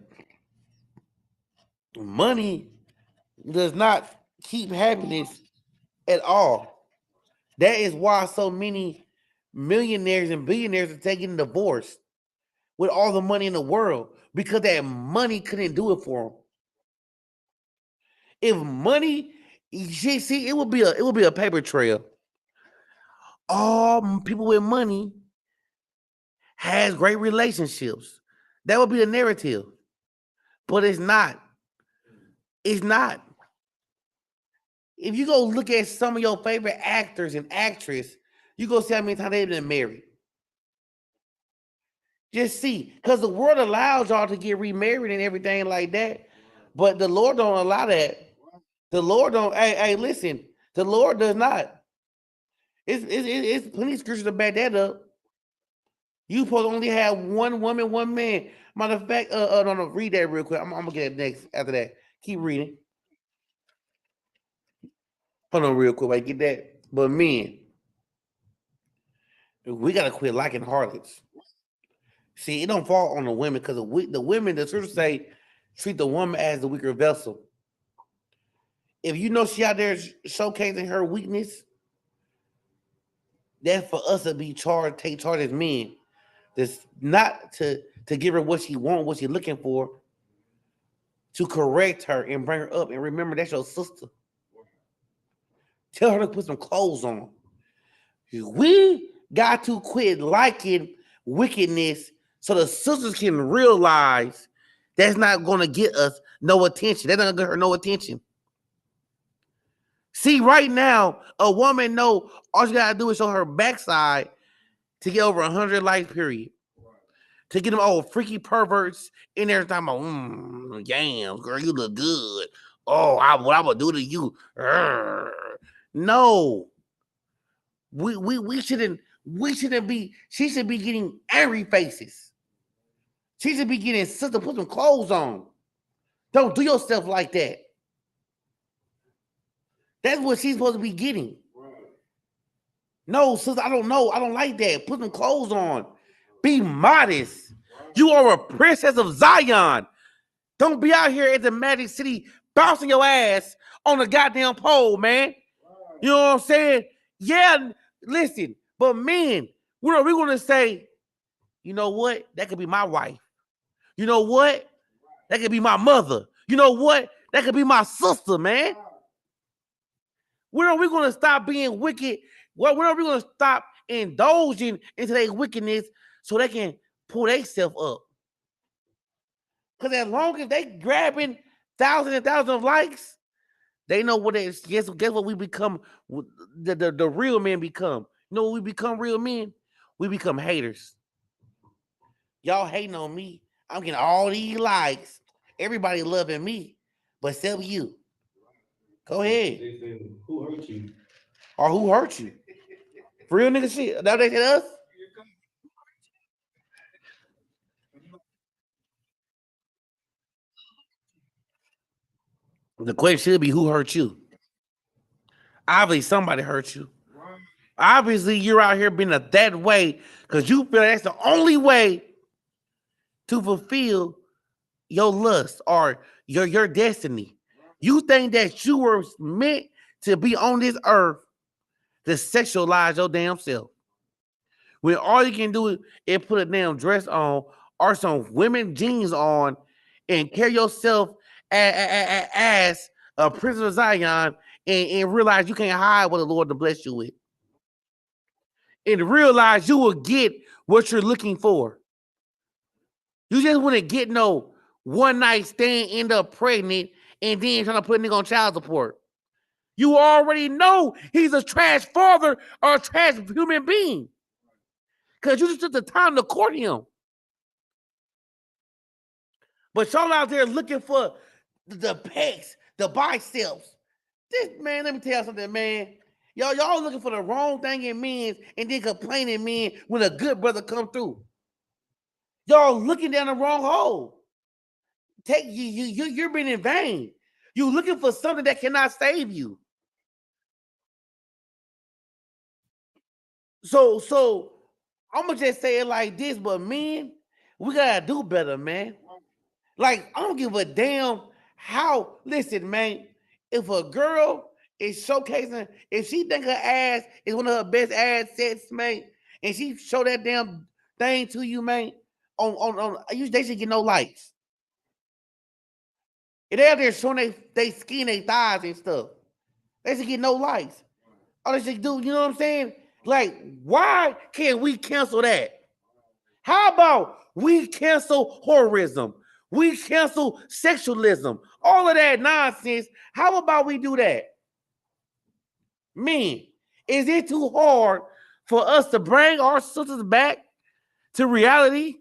Money does not keep happiness at all. That is why so many millionaires and billionaires are taking divorce with all the money in the world because that money couldn't do it for them. If money, see, it would be a paper trail. All people with money has great relationships. That would be the narrative. But it's not. It's not. If you go look at some of your favorite actors and actresses, you go see how many times they've been married. Just see, because the world allows y'all to get remarried and everything like that, but the Lord don't allow that. The Lord don't. Hey, listen. The Lord does not. It's plenty of scriptures to back that up. You supposed to only have one woman, one man. Matter of fact, no, read that real quick. I'm gonna get it next after that. Keep reading. Hold on, real quick. I get that. But men, we gotta quit liking harlots. See, it don't fall on the women because the women, the scriptures say, treat the woman as the weaker vessel. If you know she out there showcasing her weakness, that's for us to be charged, take charge as men. That's not to give her what she wants, what she's looking for, to correct her and bring her up. And remember, that's your sister. Tell her to put some clothes on. We got to quit liking wickedness so the sisters can realize that's not going to get us no attention. That's not going to get her no attention. See, right now, a woman know all she got to do is show her backside to get over 100 likes, period. To get them old freaky perverts in there talking about, damn, girl, you look good. Oh, what I would do to you. No. We shouldn't be, she should be getting angry faces. She should be getting, sister, put some clothes on. Don't do yourself like that. That's what she's supposed to be getting. No, sister, I don't know. I don't like that. Put some clothes on. Be modest. You are a princess of Zion. Don't be out here at the Magic City bouncing your ass on the goddamn pole, man. You know what I'm saying? Yeah, listen, but men, we're going to say, you know what? That could be my wife. You know what? That could be my mother. You know what? That could be my sister, man. When are we going to stop being wicked? When are we going to stop indulging into their wickedness so they can pull themselves up? Because as long as they grabbing thousands and thousands of likes, they know what they guess what we become. The real men become. You know what we become? Real men. We become haters. Y'all hating on me. I'm getting all these likes. Everybody loving me, but except you. Go ahead. They say, who hurt you? Or who hurt you? Real nigga shit. That they said us. The question should be who hurt you. Obviously, somebody hurt you. Obviously, you're out here being that way because you feel that's the only way to fulfill your lust or your destiny. You think that you were meant to be on this earth to sexualize your damn self. When all you can do is put a damn dress on or some women jeans on and carry yourself as a prisoner of Zion and realize you can't hide what the Lord to bless you with. And realize you will get what you're looking for. You just wouldn't get no one night stand, end up pregnant, and then trying to put a nigga on child support. You already know he's a trash father or a trash human being. Because you just took the time to court him. But y'all out there looking for the pecs, the biceps. This man, let me tell you something, man. Y'all looking for the wrong thing in men and then complaining men when a good brother come through. Y'all looking down the wrong hole. You're being in vain. You're looking for something that cannot save you. So I'm gonna just say it like this, but men, we gotta do better, man. Like, I don't give a damn how. Listen, man, if a girl is showcasing, if she think her ass is one of her best assets, man, and she show that damn thing to you, man, they should get no likes. If they out there showing they skin, they thighs and stuff, they should get no likes. All they should do, you know what I'm saying? Like, why can't we cancel that? How about we cancel horrorism? We cancel sexualism, all of that nonsense. How about we do that? Man, is it too hard for us to bring our sisters back to reality?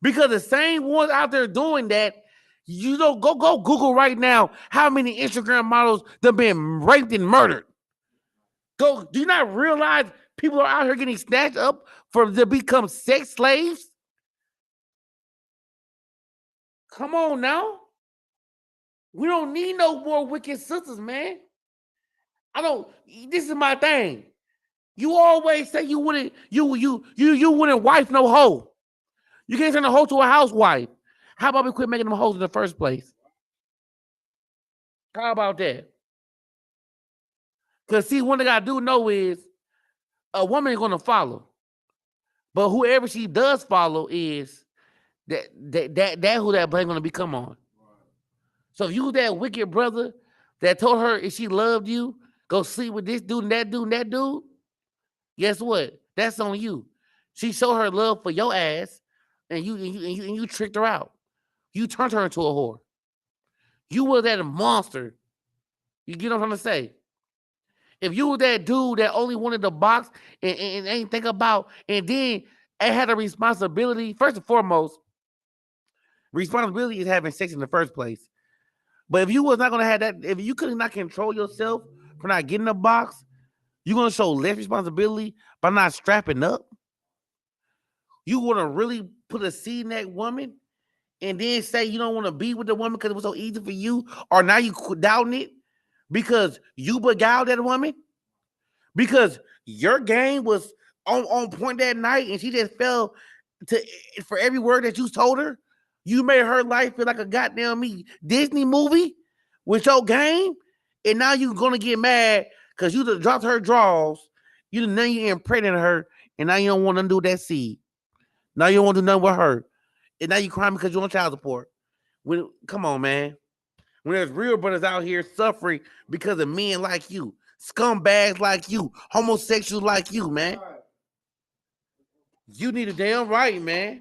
Because the same ones out there doing that, you know, go Google right now how many Instagram models that been raped and murdered. Do you not realize people are out here getting snatched up to become sex slaves? Come on now. We don't need no more wicked sisters, man. This is my thing. You always say you wouldn't wife no hoe. You can't turn a hoe to a housewife. How about we quit making them hoes in the first place? How about that? Because see, one thing I do know is a woman is gonna follow. But whoever she does follow is that who that blame gonna become on. So if you that wicked brother that told her if she loved you, go sleep with this dude and that dude and that dude, guess what? That's on you. She showed her love for your ass, and you tricked her out. You turned her into a whore. You were that monster. You get what I'm trying to say? If you were that dude that only wanted to box and ain't think about, and then I had a responsibility, first and foremost, responsibility is having sex in the first place. But if you was not gonna have that, if you could not control yourself for not getting a box, you're gonna show less responsibility by not strapping up. You wanna really put a seed in that woman and then say you don't want to be with the woman because it was so easy for you, or now you doubting it because you beguiled that woman? Because your game was on point that night and she just fell for every word that you told her? You made her life feel like a goddamn Disney movie with your game, and now you're gonna get mad because you dropped her draws. You impregnated her, and now you don't want to do that seed. Now you don't want to do nothing with her, and now you crying because you're on child support. Come on, man. When there's real brothers out here suffering because of men like you, scumbags like you, homosexuals like you, man. You need a damn right, man.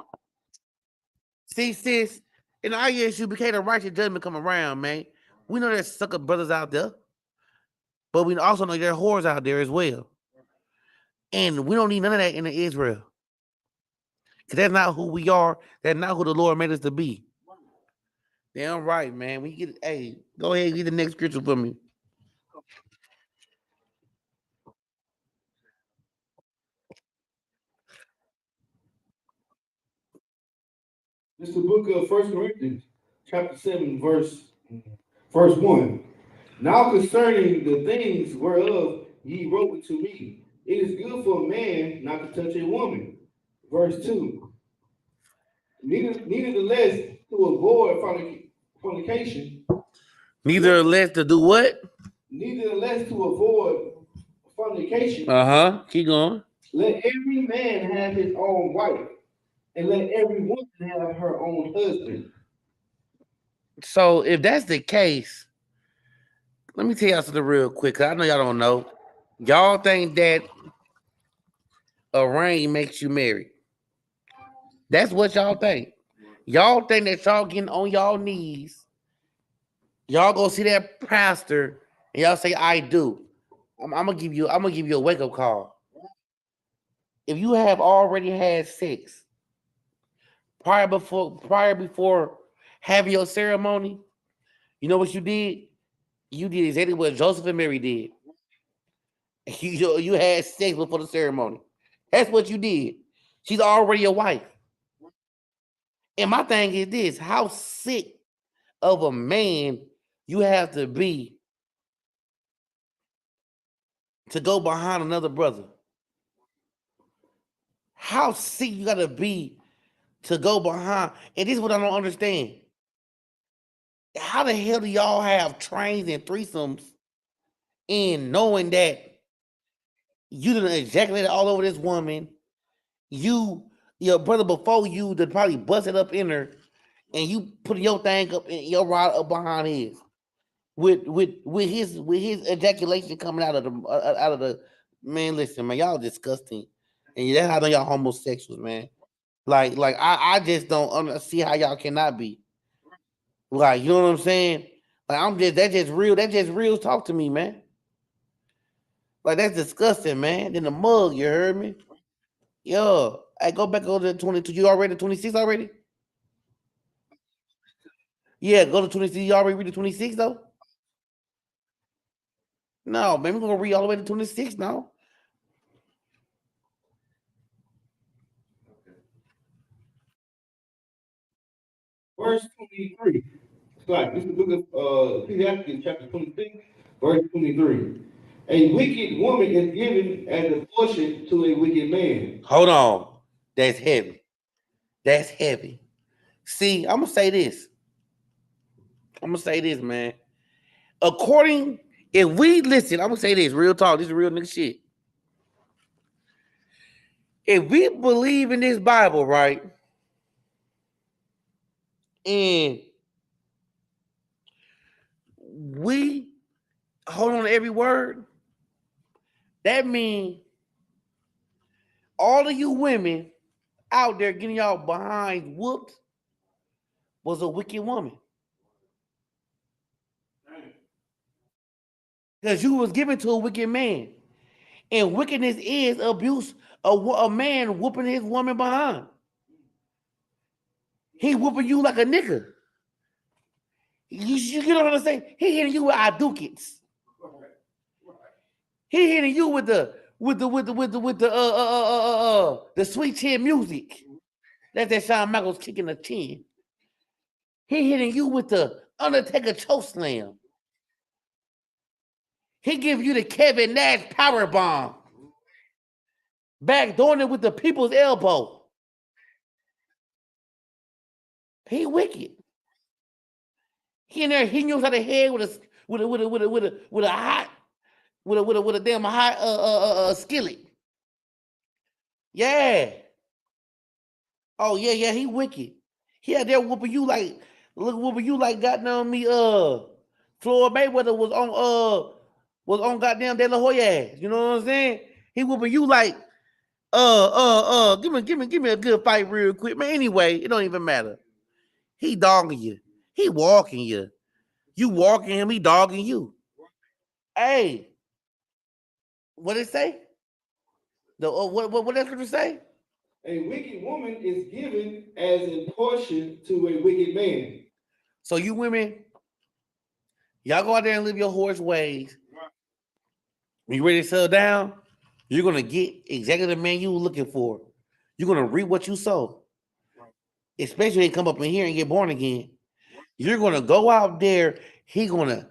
See, sis, in the ISU became a righteous judgment come around, man. We know there's sucker brothers out there, but we also know there are whores out there as well. And we don't need none of that in Israel. Because that's not who we are. That's not who the Lord made us to be. Damn right, man. Hey, go ahead and get the next scripture for me. This is the book of 1 Corinthians, chapter 7, verse 1. Now concerning the things whereof ye wrote unto me, it is good for a man not to touch a woman. Verse 2. Nevertheless, to avoid fornication. Nevertheless, to do what? Nevertheless, to avoid fornication. Keep going. Let every man have his own wife, and let every woman have her own husband. So if that's the case, let me tell y'all something real quick, because I know y'all don't know. Y'all think that a ring makes you married. That's what y'all think. Y'all think that y'all getting on y'all knees. Y'all go see that pastor and y'all say, I do. I'm gonna give you a wake-up call. If you have already had sex prior before having your ceremony, you know what you did? You did exactly what Joseph and Mary did. You had sex before the ceremony. That's what you did. She's already a wife. And my thing is this: how sick of a man you have to be to go behind another brother? How sick you gotta be to go behind? And this is what I don't understand. How the hell do y'all have trains and threesomes in knowing that you done ejaculated all over this woman? You your brother before you that probably busted up in her, and you put your thing up in your rod up behind his with his ejaculation coming out of the man. Listen, man, y'all disgusting, and that's how I know y'all homosexuals, man. Like I just don't see how y'all cannot be. Like, you know what I'm saying? Like, that's just real. That's just real talk to me, man. Like, that's disgusting, man. In the mug, you heard me? Yo, I go back over to 22. You already 26 already? Yeah, go to 26. You already read the 26 though? No, man, we're gonna read all the way to 26 now. Verse 23. It's like this is the book of Ecclesiastes chapter 26, verse 23. A wicked woman is given as a portion to a wicked man. Hold on. That's heavy. That's heavy. See, I'm gonna say this. Man. According, if we listen, I'm gonna say this, real talk. This is real nigga shit. If we believe in this Bible, right, and we hold on to every word, that means all of you women out there getting y'all behind whooped was a wicked woman. Because you was given to a wicked man. And wickedness is abuse, a man whooping his woman behind. He whooping you like a nigga. You know what I'm saying? He hitting you with our ducats. He hitting you with the sweet chin music. That's that Shawn Michaels kicking the chin. He hitting you with the Undertaker choke slam. He give you the Kevin Nash power bomb. Backdooring it with the people's elbow. He wicked. He in there hitting you upside the head with a damn hot skillet. Yeah. Oh yeah, he wicked. He out there whooping you like goddamn me Floyd Mayweather was on goddamn De La Hoya ass. You know what I'm saying? He whooping you like give me a good fight real quick. Man, anyway, it don't even matter. He dogging you. He walking you. You walking him, he dogging you. Hey, what did it say? The what that scripture say? A wicked woman is given as a portion to a wicked man. So you women, y'all go out there and live your horse ways. When you ready to settle down, you're gonna get exactly the man you were looking for. You're gonna reap what you sow. Especially when you come up in here and get born again. You're gonna go out there, he gonna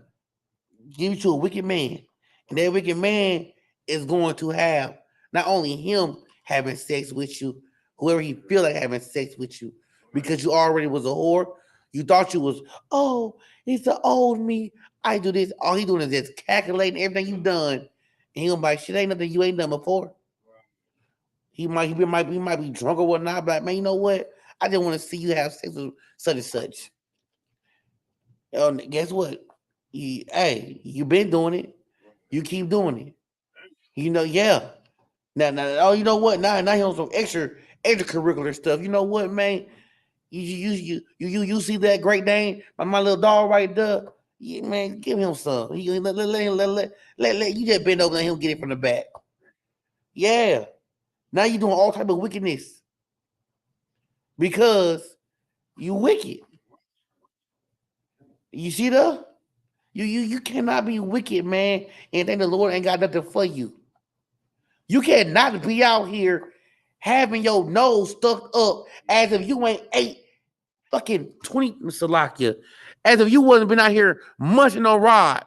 give you to a wicked man. And that wicked man is going to have not only him having sex with you, whoever he feel like having sex with you, because you already was a whore. You thought you was, oh, it's the old me. I do this. All he doing is just calculating everything you done. And he gonna be like, shit ain't nothing you ain't done before. He might be drunk or whatnot, but like, man, you know what? I just want to see you have sex with such and such. Guess what? You been doing it. You keep doing it. You know, yeah. Now, oh, you know what? Now he on some extracurricular stuff. You know what, man? You see that Great Dane, my little dog right there? Yeah, man, give him some. Let you just bend over and let him get it from the back. Yeah. Now you doing all type of wickedness because you wicked. You see that? You cannot be wicked, man, and think the Lord ain't got nothing for you. You cannot be out here having your nose stuck up as if you ain't ate fucking 20 Salakia. As if you wasn't been out here munching on rod.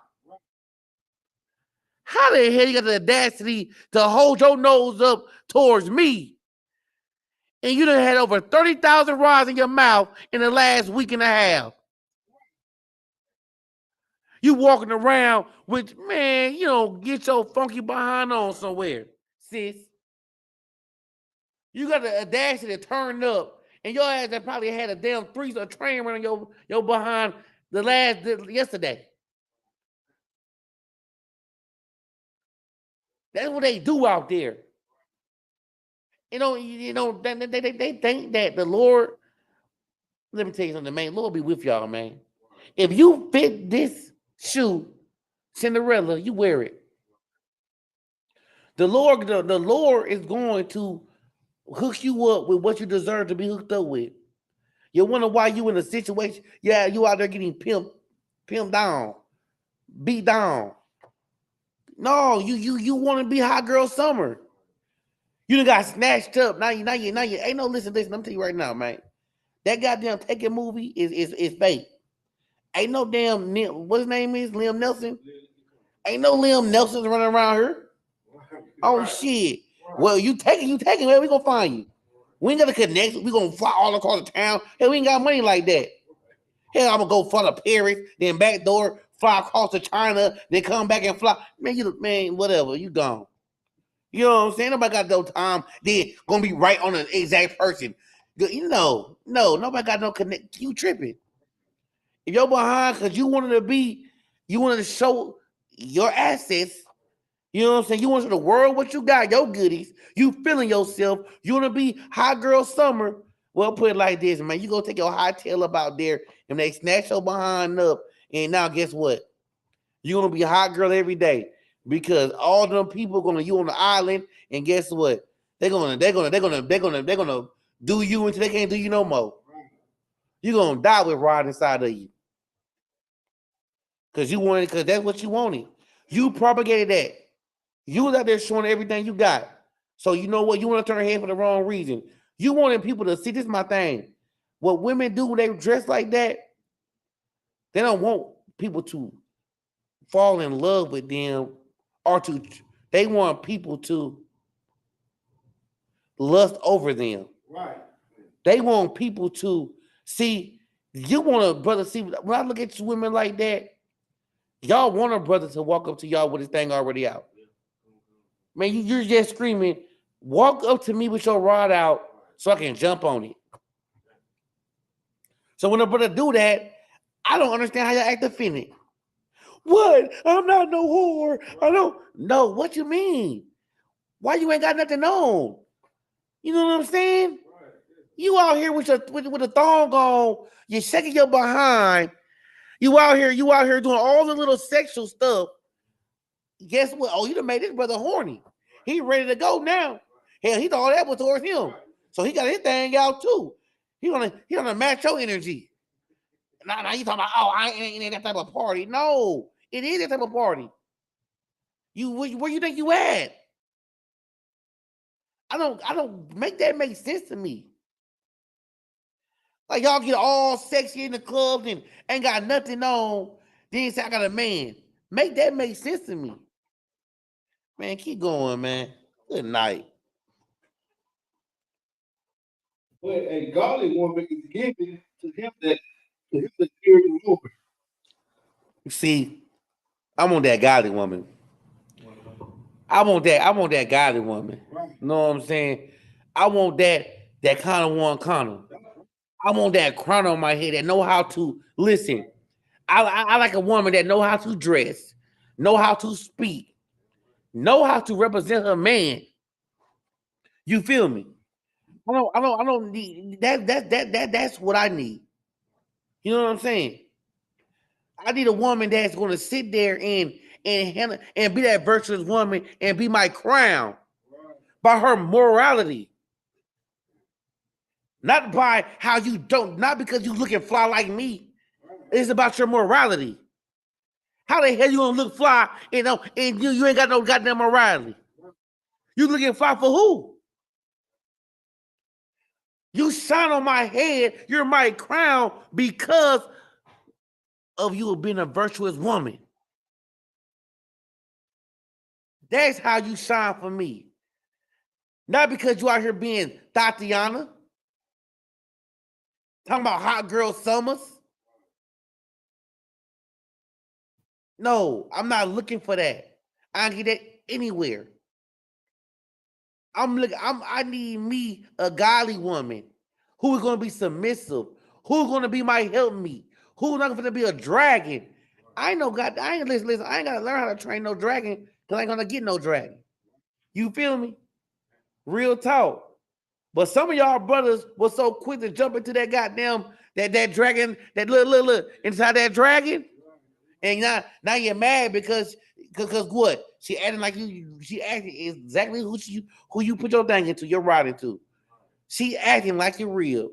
How the hell you got the audacity to hold your nose up towards me? And you done had over 30,000 rods in your mouth in the last week and a half. You walking around with, man, you know, get your funky behind on somewhere, sis. You got the audacity to turn up, and your ass that probably had a damn a train running your behind yesterday. That's what they do out there. They think that the Lord. Let me tell you something, man. Lord be with y'all, man. If you fit this shoe, Cinderella, you wear it. The Lord is going to hook you up with what you deserve to be hooked up with. You wonder why you in a situation, yeah, you out there getting pimped down, beat down. No, you want to be hot girl summer. You done got snatched up. Now you ain't no listen. I'm telling you right now, man. That goddamn Taken movie is fake. Ain't no damn what his name is, Liam Nelson. Ain't no Liam Nelsons running around here. Oh shit. Well, you taking, where we gonna find you? We ain't got a connection. We gonna fly all across the town. Hell, we ain't got money like that. Hell, I'm gonna go fly to Paris, then back door, fly across to China, then come back and fly. Man, whatever, you gone. You know what I'm saying? Nobody got no time. Then gonna be right on the exact person. No, nobody got no connect. You tripping. If you're behind because you wanted to show your assets, you know what I'm saying? You want to show the world what you got, your goodies. You feeling yourself. You want to be hot girl summer. Well, put it like this, man. You go take your hot tail up out there and they snatch your behind up. And now guess what? You're gonna be a hot girl every day because all them people gonna you on the island, and guess what? They're gonna do you until they can't do you no more. You're gonna die with rod inside of you. Because that's what you wanted. You propagated that. You was out there showing everything you got. So you know what? You want to turn head for the wrong reason. You wanted people to see, this is my thing. What women do when they dress like that, they don't want people to fall in love with them they want people to lust over them. Right. They want people to see, you want a brother, see, when I look at women like that, y'all want a brother to walk up to y'all with his thing already out. Man, you're just screaming, walk up to me with your rod out so I can jump on it. So when a brother do that, I don't understand how y'all act offended. What? I'm not no whore. I don't. No, what you mean? Why you ain't got nothing on? You know what I'm saying? You out here with a thong on, you shaking your behind. You out here doing all the little sexual stuff. Guess what? Oh, you done made this brother horny. He ready to go now. Hell, he thought that was towards him. So he got his thing out too. He gonna match your energy. Now you talking about, oh, I ain't that type of party. No, it is that type of party. Where you think you at? I don't make that make sense to me. Like y'all get all sexy in the clubs and ain't got nothing on. Then say I got a man. Make that make sense to me. Man, keep going, man. Good night. But a godly woman is given to him that fear the Lord. See, I'm on that godly woman. I want that godly woman. Right. You know what I'm saying? I want that kind of one kind of. I want that crown on my head that know how to listen. I like a woman that know how to dress, know how to speak, know how to represent her man. You feel me? I don't need that's what I need. You know what I'm saying? I need a woman that's gonna sit there and be that virtuous woman and be my crown by her morality. Not by how you don't, not because you look and fly like me. It's about your morality. How the hell you gonna look fly and you ain't got no goddamn morality? You looking fly for who? You shine on my head, you're my crown because of you being a virtuous woman. That's how you shine for me. Not because you out here being Tatiana, talking about hot girl summers. No, I'm not looking for that. I can get that anywhere. I need me a godly woman who is gonna be submissive, who's gonna be my helpmeet, who's not gonna be a dragon. I ain't no God. I ain't listen. I ain't gotta learn how to train no dragon because I ain't gonna get no dragon. You feel me? Real talk. But some of y'all brothers was so quick to jump into that goddamn that dragon, that look inside that dragon, and now you're mad because what? She acting like you. She acting exactly who you put your thing into. You're riding to. She acting like you're real,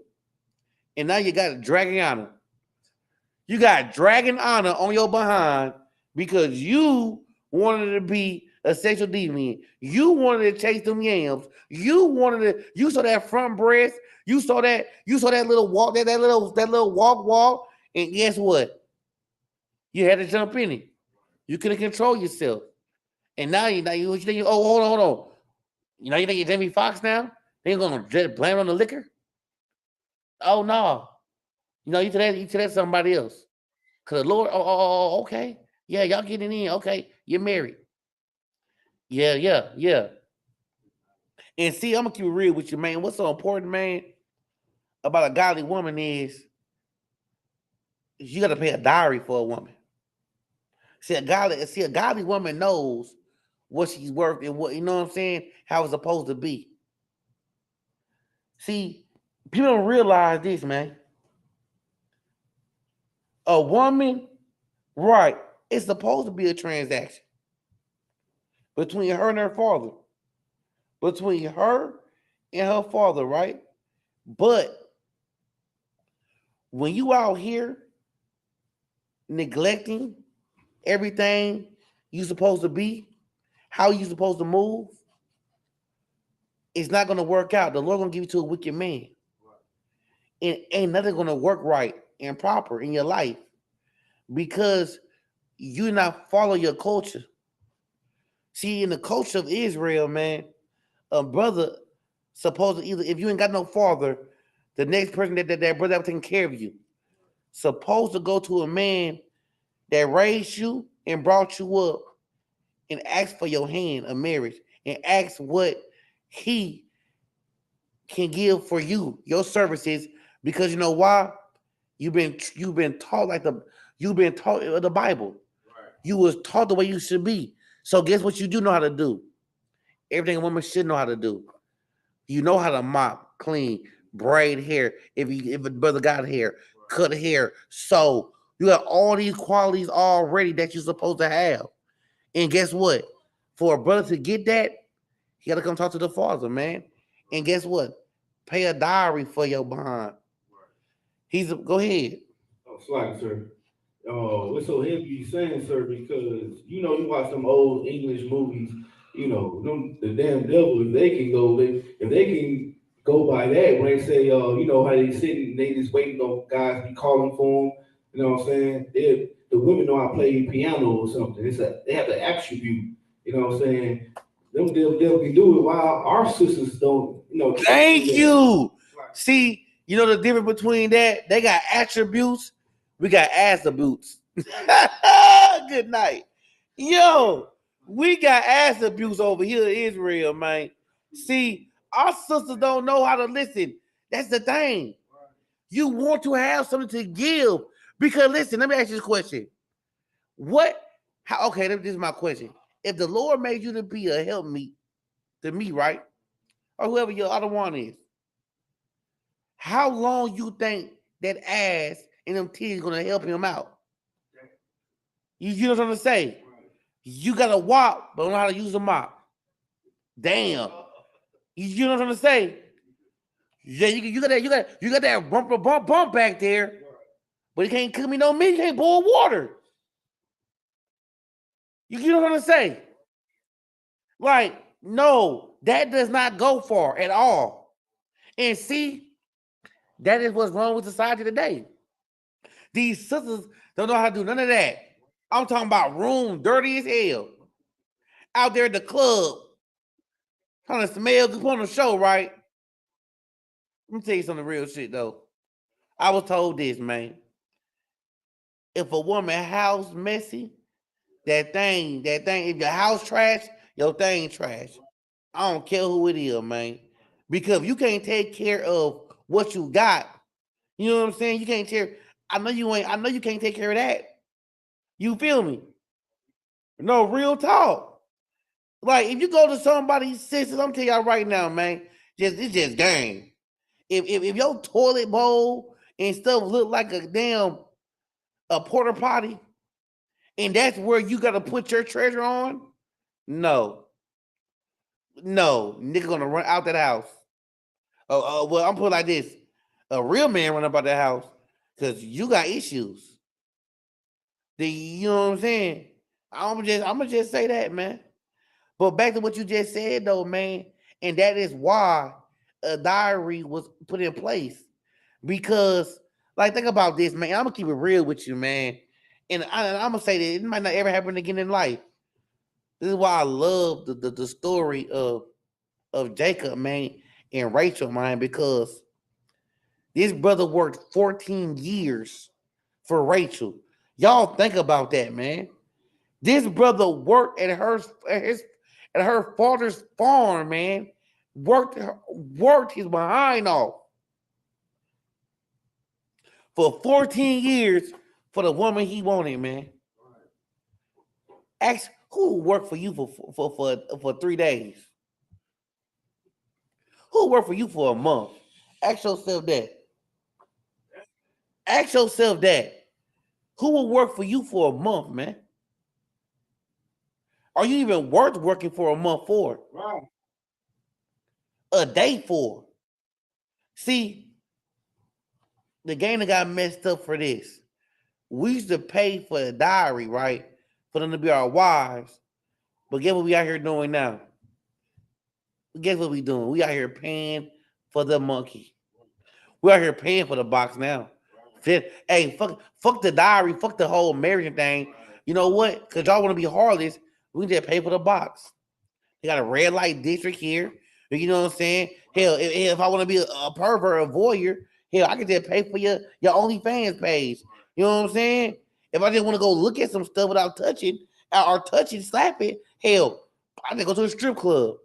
and now you got a dragon honor. You got dragon honor on your behind because you wanted to be a sexual deviant. You wanted to chase them yams. You saw that front breast. You saw that little walk, that little walk, and guess what? You had to jump in it. You couldn't control yourself. And now you think, oh, hold on. You think you're Jamie Foxx now? They ain't gonna blame it on the liquor? Oh no. You tell that somebody else. Cause the Lord, okay. Yeah, y'all getting in. Okay, you're married. Yeah. And see, I'm gonna keep it real with you, man. What's so important, man, about a godly woman is you gotta pay a dowry for a woman. See, a godly woman knows what she's worth and what, you know what I'm saying, how it's supposed to be. See, people don't realize this, man. A woman, right, it's supposed to be a transaction between her and her father. Between her and her father, right? But when you out here neglecting everything you supposed to be, how you supposed to move, it's not gonna work out. The Lord gonna give you to a wicked man. And ain't nothing gonna work right and proper in your life because you not follow your culture. See, in the culture of Israel, man, a brother supposed to either, if you ain't got no father, the next person that brother that taking care of you, supposed to go to a man that raised you and brought you up and ask for your hand of marriage and ask what he can give for you, your services, because you know why? You've been taught you've been taught the Bible. Right. You was taught the way you should be. So guess what you do know how to do? Everything a woman should know how to do. You know how to mop, clean, braid hair. If a brother got hair, cut hair, sew. You got all these qualities already that you're supposed to have. And guess what? For a brother to get that, he got to come talk to the father, man. And guess what? Pay a dowry for your bond. Go ahead. Oh, slack, sir. What's so heavy you saying, sir? Because you watch some old English movies. The damn devil. If they can go by that when they say, how they sitting, they just waiting on guys be calling for them. You know what I'm saying? The women know how to play piano or something. They have the attribute. You know what I'm saying? Them devil can do it while our sisters don't. Thank you. See, you know the difference between that? They got attributes. We got attributes. Good night. Yo, we got attributes over here in Israel, man. See, our sisters don't know how to listen. That's the thing. You want to have something to give. Because listen, let me ask you this question. Okay, this is my question. If the Lord made you to be a helpmeet to me, right? Or whoever your other one is, how long you think that ass and them titties gonna help him out? You know what I'm trying to say? You got a wop, but don't know how to use a mop. Damn. You know what I'm trying to say? Yeah, you got that bump back there, but you can't cook me no meat. You can't boil water. You know what I'm trying to say? Like, no, that does not go far at all. And see, that is what's wrong with society today. These sisters don't know how to do none of that. I'm talking about room dirty as hell. Out there at the club, trying to smell good on the show, right? Let me tell you something real shit though. I was told this, man. If a woman house messy, that thing, if your house trash, your thing trash. I don't care who it is, man. Because if you can't take care of what you got, you know what I'm saying? You can't take. I know you ain't. I know you can't take care of that. You feel me? No, real talk. Like if you go to somebody's sisters, I'm telling y'all right now, man. It's just game. If your toilet bowl and stuff look like a damn a porta potty, and that's where you gotta put your treasure on, no, no, nigga gonna run out that house. Well, I'm put it like this: a real man run up out the house because you got issues. You know what I'm saying? I'm gonna just say that, man. But back to what you just said, though, man, and that is why a diary was put in place because, like, think about this, man. I'm gonna keep it real with you, man, and I'm gonna say that it might not ever happen again in life. This is why I love the story of Jacob, man, and Rachel, man, because this brother worked 14 years for Rachel. Y'all think about that, man. This brother worked at her father's farm, man. Worked his behind off for 14 years for the woman he wanted, man. Ask who worked for you for 3 days? Who worked for you for a month? Ask yourself that. Ask yourself that. Who will work for you for a month, man? Are you even worth working for a month for? Right. A day for? See, the game that got messed up for this. We used to pay for the diary, right? For them to be our wives. But guess what we out here doing now? Guess what we doing? We out here paying for the monkey. We out here paying for the box now. Hey, fuck the diary, fuck the whole marriage thing. You know what? Because y'all want to be heartless, we just pay for the box. You got a red light district here. You know what I'm saying? Hell, if I want to be a pervert, a voyeur, hell, I can just pay for your OnlyFans page. You know what I'm saying? If I just want to go look at some stuff without touching or touching, slap it, hell, I just go to a strip club.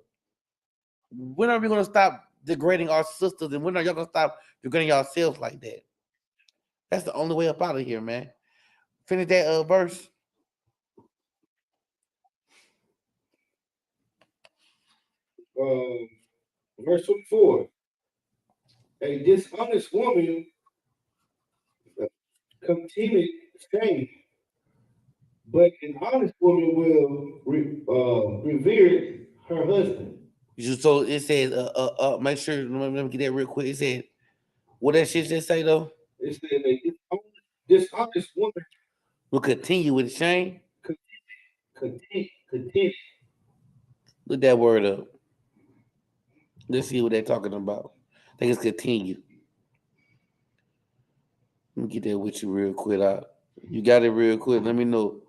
When are we gonna stop degrading our sisters, and when are y'all gonna stop degrading yourselves like that? That's the only way up out of here, man. Finish that verse. Verse 24. A dishonest woman continued shame, but an honest woman will revere her husband. So it says, make sure let me get that real quick. It said, what that shit just say though? It said a dishonest woman Will continue with shame. continue. Look that word up. Let's see what they're talking about. I think it's continue. Let me get that with you real quick. You got it real quick. Let me know.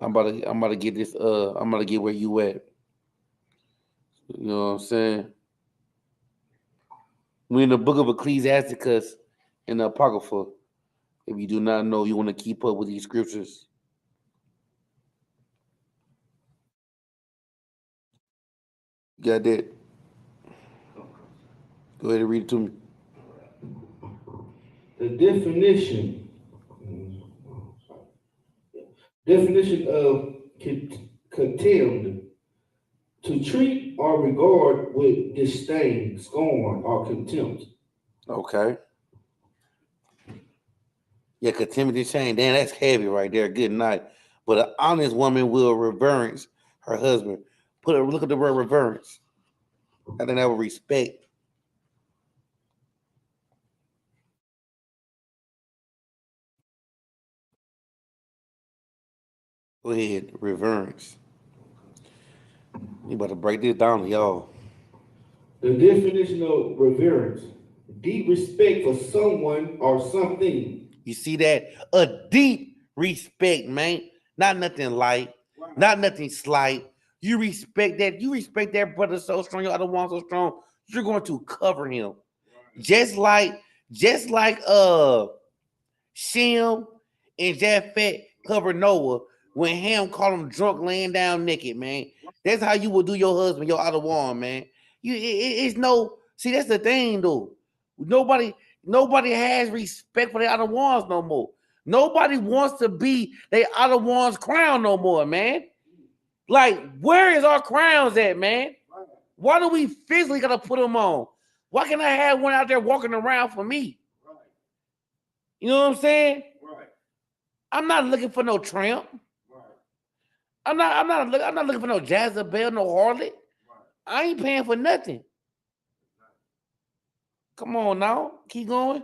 I'm about to get this. I'm about to get where you at. You know what I'm saying? We're in the book of Ecclesiasticus in the Apocrypha. If you do not know, you want to keep up with these scriptures. You got that? Go ahead and read it to me. The definition of contempt: to treat or regard with disdain, scorn, or contempt. Okay. Yeah, contempt and shame. Damn, that's heavy right there. Good night. But an honest woman will reverence her husband. Look at the word reverence. I think that would respect. Go ahead, reverence. You about to break this down to y'all. The definition of reverence: deep respect for someone or something. You see that? A deep respect, man. Not nothing light, not nothing slight. You respect that. You respect that brother so strong, your other one so strong. You're going to cover him. Just like Shem and Japheth covered Noah when Ham called him drunk, laying down naked, man. That's how you will do your husband, your other one, man. It's no. See, that's the thing, though. Nobody has respect for the other ones no more. Nobody wants to be their other one's crown no more, man. Like, where is our crowns at, man? Why do we physically gotta put them on? Why can't I have one out there walking around for me? You know what I'm saying? I'm not looking for no tramp. I'm not looking for no Jezebel, no harlot. I ain't paying for nothing. Come on now, keep going.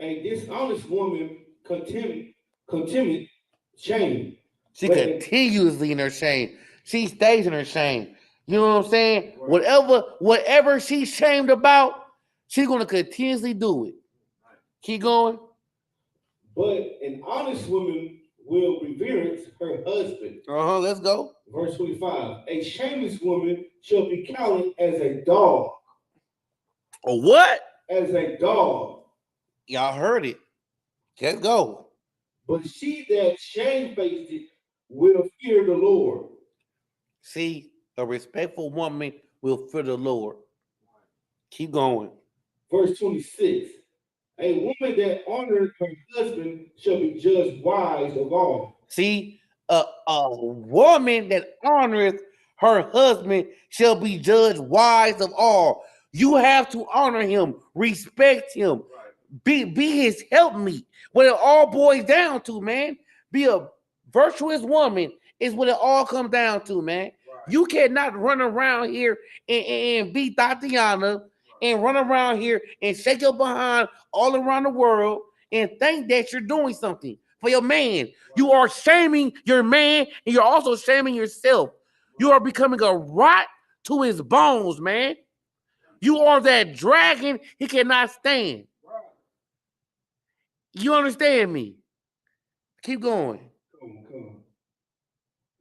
A dishonest woman continued shame. She continuously in her shame. She stays in her shame. You know what I'm saying? Right. Whatever she's shamed about, she's gonna continuously do it. Keep going. But an honest woman will revere her husband. Let's go. Verse 25. A shameless woman shall be counted as a dog. A what? As a dog. Y'all heard it. Let's go. But she that shamefaced it will fear the Lord. See, a respectful woman will fear the Lord. Keep going. Verse 26. A woman that honors her husband shall be judged wise of all. See, a woman that honors her husband shall be judged wise of all. You have to honor him, respect him, be his helpmeet. What it all boils down to, man. Be a virtuous woman is what it all comes down to, man. You cannot run around here and be Tatiana and run around here and shake your behind all around the world and think that you're doing something for your man. You are shaming your man and you're also shaming yourself. You are becoming a rot to his bones, man. You are that dragon he cannot stand. You understand me? Keep going. Come.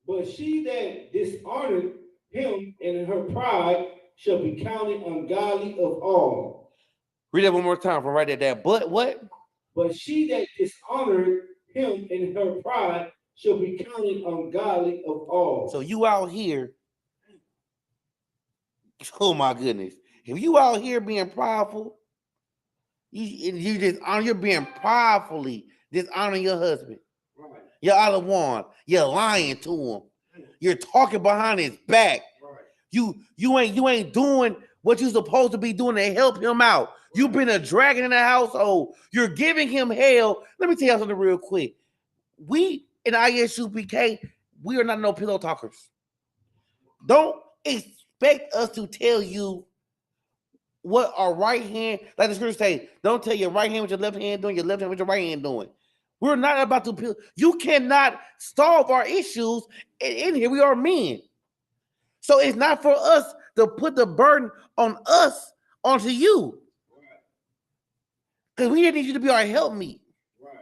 But she that dishonored him in her pride shall be counted ungodly of all. Read that one more time from right at that. But what? But she that dishonored him in her pride shall be counted ungodly of all. So you out here, oh my goodness. If you out here being prideful, you're being pridefully dishonoring your husband. Right. You're out of one. You're lying to him. You're talking behind his back. Right. You ain't doing what you're supposed to be doing to help him out. Right. You've been a dragon in the household. You're giving him hell. Let me tell you something real quick. We in Isupk, we are not no pillow talkers. Don't expect us to tell you what our right hand, like the scripture say, don't tell your right hand what your left hand doing, your left hand what your right hand doing. We're not about to, you cannot solve our issues in here. We are men. So it's not for us to put the burden on us onto you. Because we need you to be our helpmeet. Right.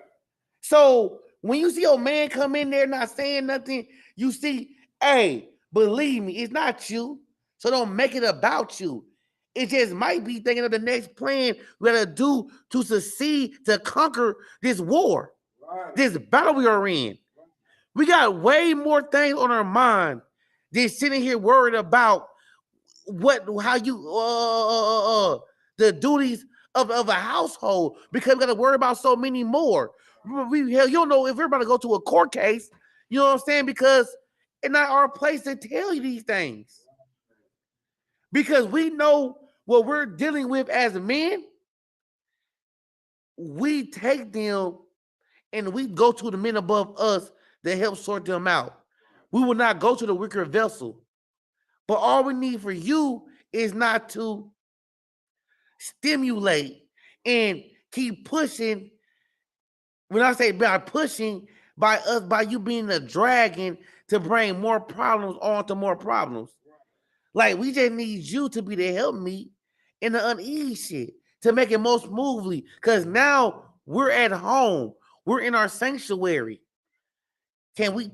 So when you see your man come in there not saying nothing, you see, hey, believe me, it's not you. So don't make it about you. It just might be thinking of the next plan we gotta do to succeed, to conquer this war, this battle we are in. We got way more things on our mind than sitting here worried about how you the duties of a household, because we gotta worry about so many more. You don't know if we're about to go to a court case, you know what I'm saying? Because it's not our place to tell you these things. Because we know what we're dealing with as men, we take them and we go to the men above us to help sort them out. We will not go to the weaker vessel. But all we need for you is not to stimulate and keep pushing. When I say by pushing, by you being a dragon to bring more problems onto more problems. Like, we just need you to be the helpmeet in the uneasy shit to make it most smoothly. Because now we're at home. We're in our sanctuary. Can we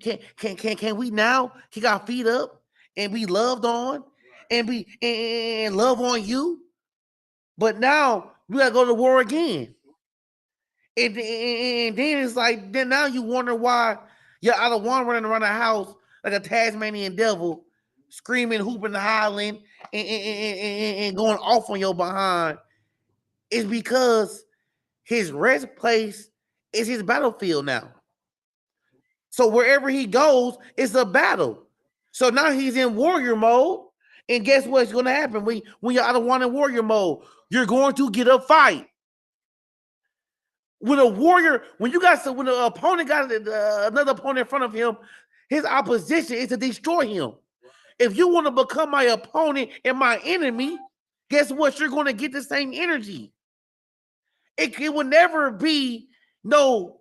now kick our feet up and be loved on and love on you? But now We gotta go to war again. And then it's like, then now you wonder why you're out of one running around the house like a Tasmanian devil, screaming, hooping, hollering, and going off on your behind. It's because his rest place is his battlefield now. So wherever he goes, it's a battle. So now he's in warrior mode. And guess what's going to happen when you're out of one in warrior mode? You're going to get a fight. When a warrior, when the opponent got another opponent in front of him, his opposition is to destroy him. If you want to become my opponent and my enemy, guess what? You're going to get the same energy. It will never be no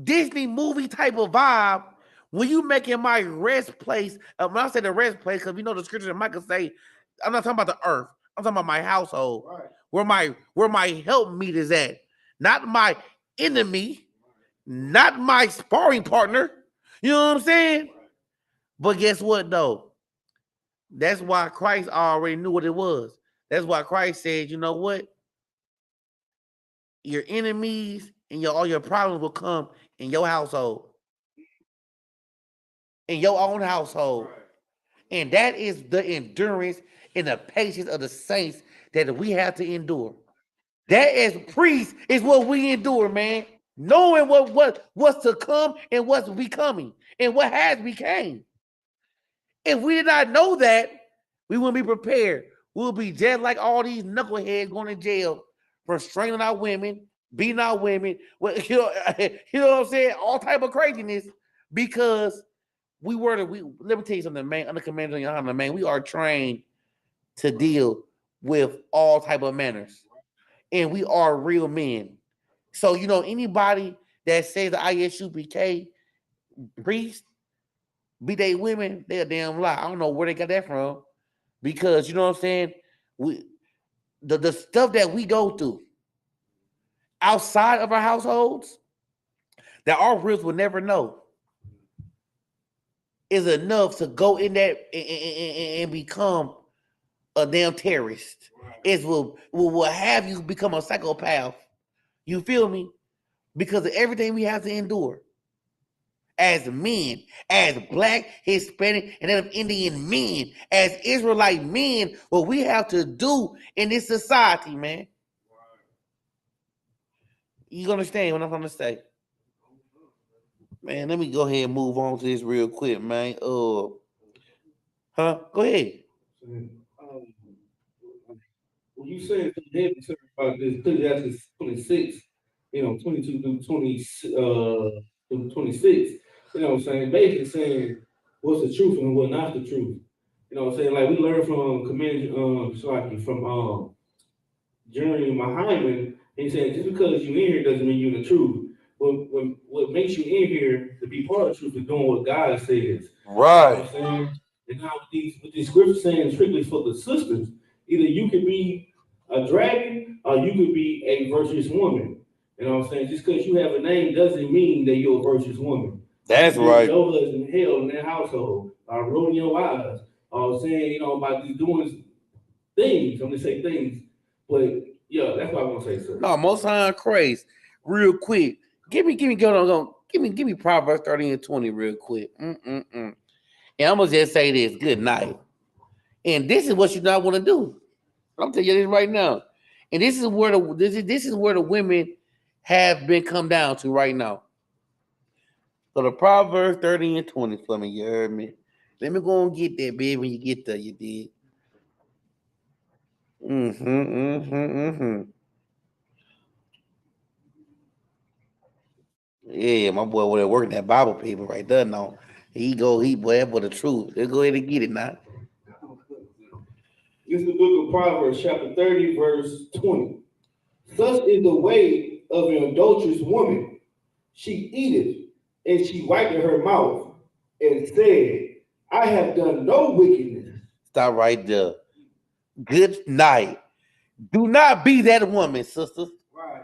Disney movie type of vibe when you making my rest place. When I say the rest place, because we know the scripture that Michael say, I'm not talking about the earth. I'm talking about my household, right. where my helpmeet is at, not my enemy, not my sparring partner. You know what I'm saying? But guess what though? That's why Christ already knew what it was. That's why Christ said, you know what? Your enemies and all your problems will come in your household. In your own household. And that is the endurance and the patience of the saints that we have to endure. That as priests is what we endure, man. Knowing what's to come and what's becoming and what has became. If we did not know that, we wouldn't be prepared. We'll be just like all these knuckleheads going to jail for straining our women, beating our women. Well, you know what I'm saying? All type of craziness because let me tell you something, man. Under Commander Johanna, man, we are trained to deal with all type of manners. And we are real men. So, anybody that says the Isupk priest, be they women, they're a damn lie. I don't know where they got that from. Because, you know what I'm saying? The stuff that we go through outside of our households that our ribs will never know is enough to go in there and become a damn terrorist. It will have you become a psychopath. You feel me? Because of everything we have to endure. As men, as Black, Hispanic, and then Indian men, as Israelite men, what we have to do in this society, man. You understand what I'm trying to say? Man, let me go ahead and move on to this real quick, man. Go ahead. When you said heavy about this Ecclesiastes 26, 22 through 26, you know what I'm saying? Basically saying what's the truth and what not the truth. You know what I'm saying? Like we learned from from Jeremy Mahyman, he said just because you're in here doesn't mean you're in the truth. What makes you in here to be part of the truth is doing what God says. Right. You know what I'm saying? And now with these scriptures saying strictly for the sisters, either you could be a dragon or you could be a virtuous woman. You know what I'm saying? Just because you have a name doesn't mean that you're a virtuous woman. That's right. No husband hell in that household are rolling your eyes or saying, about these doing things. I'm gonna say things, but yeah, that's what I want to say, sir. No, most high craze. Real quick. Give me Proverbs 30 and 20 real quick. And I'm gonna just say this. Good night. And this is what you not want to do. I'm telling you this right now. And this is where the women have been come down to right now. So the Proverbs 30 and 20 for me, you heard me. Let me go and get that, baby. When you get there, you did. Yeah, my boy was working that Bible paper right there now. He boy, that boy the truth. Let's go ahead and get it now. This is the book of Proverbs, chapter 30, verse 20. Such is the way of an adulterous woman. She eateth, and she wiped her mouth, and said, I have done no wickedness. Stop right there. Good night. Do not be that woman, sisters. Right.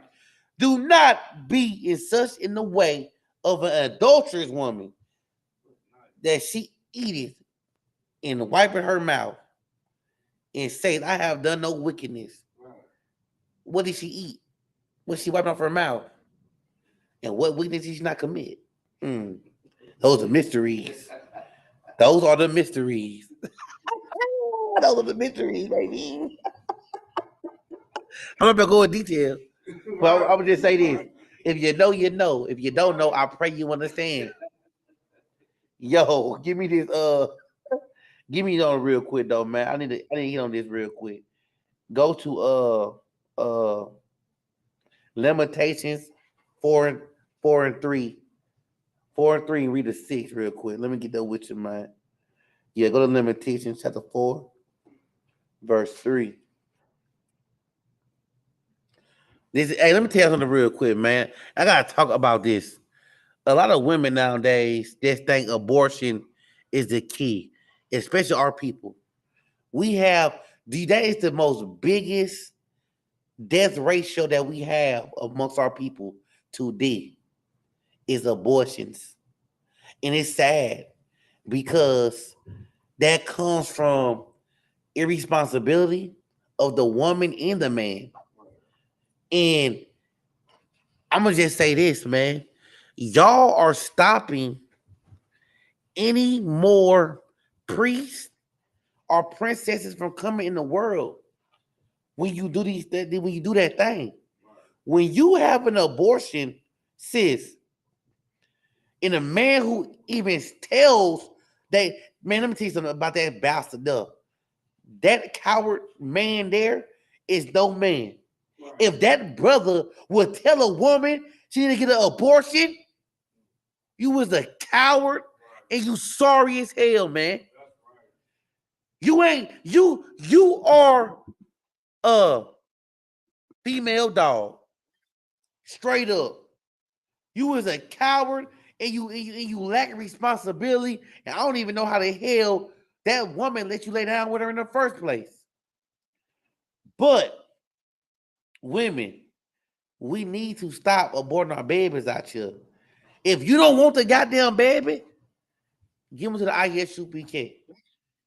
Do not be in the way of an adulterous woman that she eateth and wiping her mouth and says, I have done no wickedness. Right. What did she eat? What she wiped off her mouth? And what weakness did she not commit? Those are mysteries. Those are the mysteries. Those are the mysteries, baby. I'm not gonna go in detail, but I would just say this: if you know, you know. If you don't know, I pray you understand. Yo, give me this. Give me it on real quick though, man. I need to hit on this real quick. Go to Limitations 4:3. 4:3 and read the 6 real quick. Let me get that with you, man. Yeah, go to Limitations chapter 4, verse 3. Hey, let me tell you something real quick, man. I gotta talk about this. A lot of women nowadays just think abortion is the key, especially our people. We have that is the most biggest death ratio that we have amongst our people today is abortions. And it's sad because that comes from irresponsibility of the woman and the man. And I'm gonna just say this, man. Y'all are stopping any more priests or princesses from coming in the world when you do when you do that thing. When you have an abortion, sis, and a man who even tells that, man, let me tell you something about that bastard though. That coward man there is no man. Right. If that brother would tell a woman she need to get an abortion, you was a coward and you sorry as hell, man. You ain't you are a female dog. Straight up. You was a coward and you lack responsibility. And I don't even know how the hell that woman let you lay down with her in the first place. But women, we need to stop aborting our babies out here. If you don't want the goddamn baby, give them to the Isupk.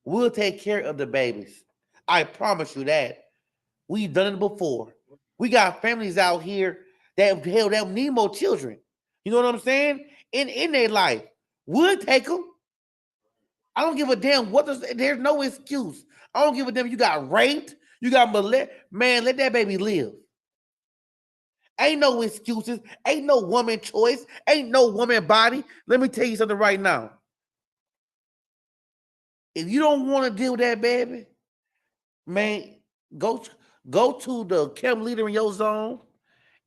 We'll take care of the babies. I promise you that. We've done it before. We got families out here that need more children. You know what I'm saying? In their life. We'll take them. I don't give a damn there's no excuse. I don't give a damn you got raped, you got molested. Man, let that baby live. Ain't no excuses. Ain't no woman choice. Ain't no woman body. Let me tell you something right now. If you don't want to deal with that baby, man, go to the camp leader in your zone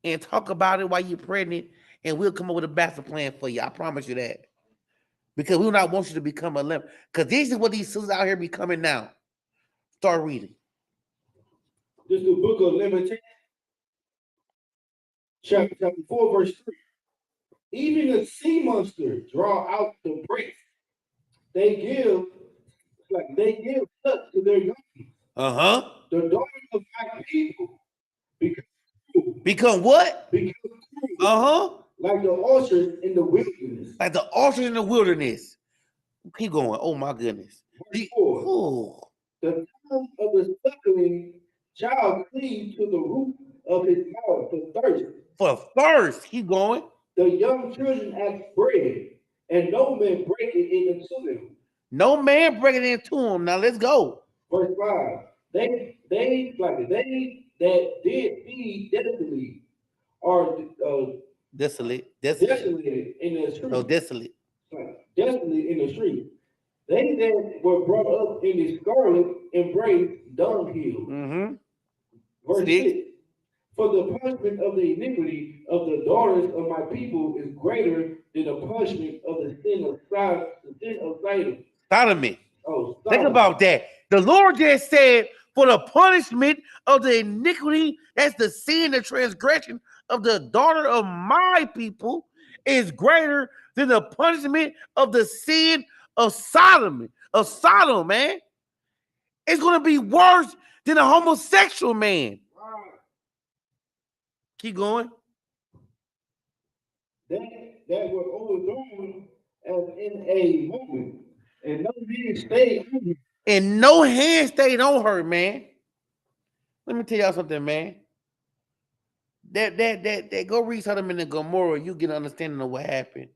and talk about it while you're pregnant, and we'll come up with a master plan for you. I promise you that. Because we do not want you to become a limb. Because this is what these sisters out here becoming now. Start reading. This is the book of Limitations, chapter 4, verse 3. Even the sea monster draw out the breath. They give such to their young. The daughters of my people become what? Become cruel. Like the orchards in the wilderness. Like the orchards in the wilderness. Keep going. Oh my goodness. The tongue of the suckling child cleaves to the roof of his mouth for thirst. For thirst. Keep going. The young children ask bread, and no man break it into them. No man break it into them. Now let's go. Verse 5. They that did feed desolate are desolate in the street. No, desolate. Desolate in the street. They that were brought up in the scarlet embrace dunghill. Verse 6. For the punishment of the iniquity of the daughters of my people is greater than the punishment of the sin of Sodom. Sodomy. Oh, think about that. The Lord just said, for the punishment of the iniquity, that's the sin, the transgression of the daughter of my people, is greater than the punishment of the sin of Sodom. Of Sodom, man. It's going to be worse than a homosexual man. Keep going. That were overthrown as in a moment, and no hand stayed on her. And no hand stayed on her, man. Let me tell y'all something, man. That go read Sodom and Gomorrah, you get an understanding of what happened.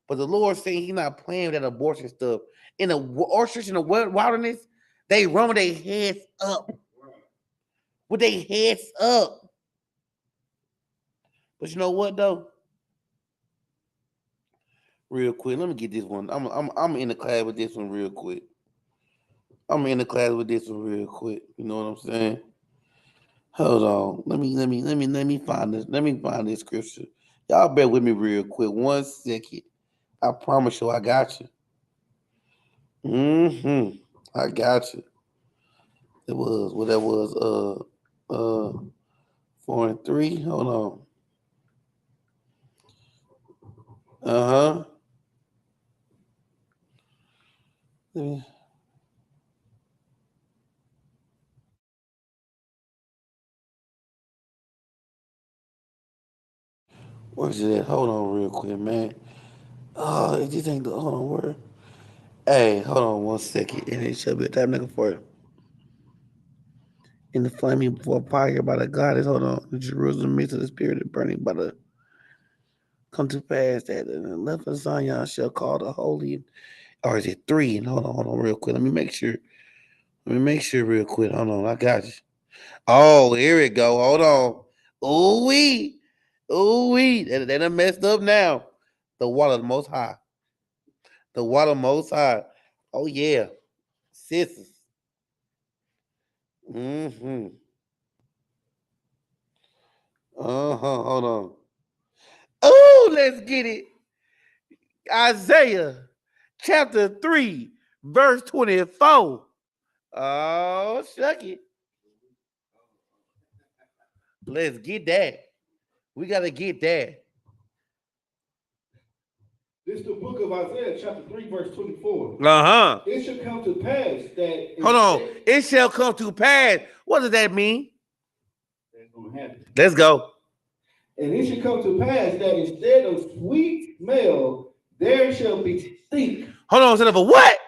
But the Lord saying He's not playing with that abortion stuff. In the orchards in the wilderness, they run with their heads up. With their heads up. But you know what though? Real quick, let me get this one. I'm in the class with this one real quick. I'm in the class with this one real quick. You know what I'm saying? Hold on. Let me find this. Let me find this scripture. Y'all bear with me real quick. 1 second. I promise you I got you. I got you. It was what that was 4 and 3. Hold on. Uh-huh. Where's it at? Hold on real quick, man. Oh, it just ain't the hold on where. Hey, hold on 1 second. And it shall be a tabernacle for it. In the flaming before fire by the goddess. Hold on. The Jerusalem midst of the spirit of burning by the come to pass that in the left of Zion shall call the holy. Or is it 3? And hold on real quick. Let me make sure. Real quick. Hold on. I got you. Oh, here we go. Hold on. Ooh wee. They done messed up now. The water the most high. The water most high. Oh yeah. Sisters. Mm-hmm. Uh-huh. Hold on. Oh, let's get it. Isaiah chapter 3, verse 24. Oh, shuck it. Let's get that. We gotta get that. This is the book of Isaiah, chapter 3, verse 24. Uh-huh. It shall come to pass that. Hold on. It shall come to pass. What does that mean? That's going to happen. Let's go. And it shall come to pass that instead of sweet smell, there shall be stink. Hold on, instead of a what?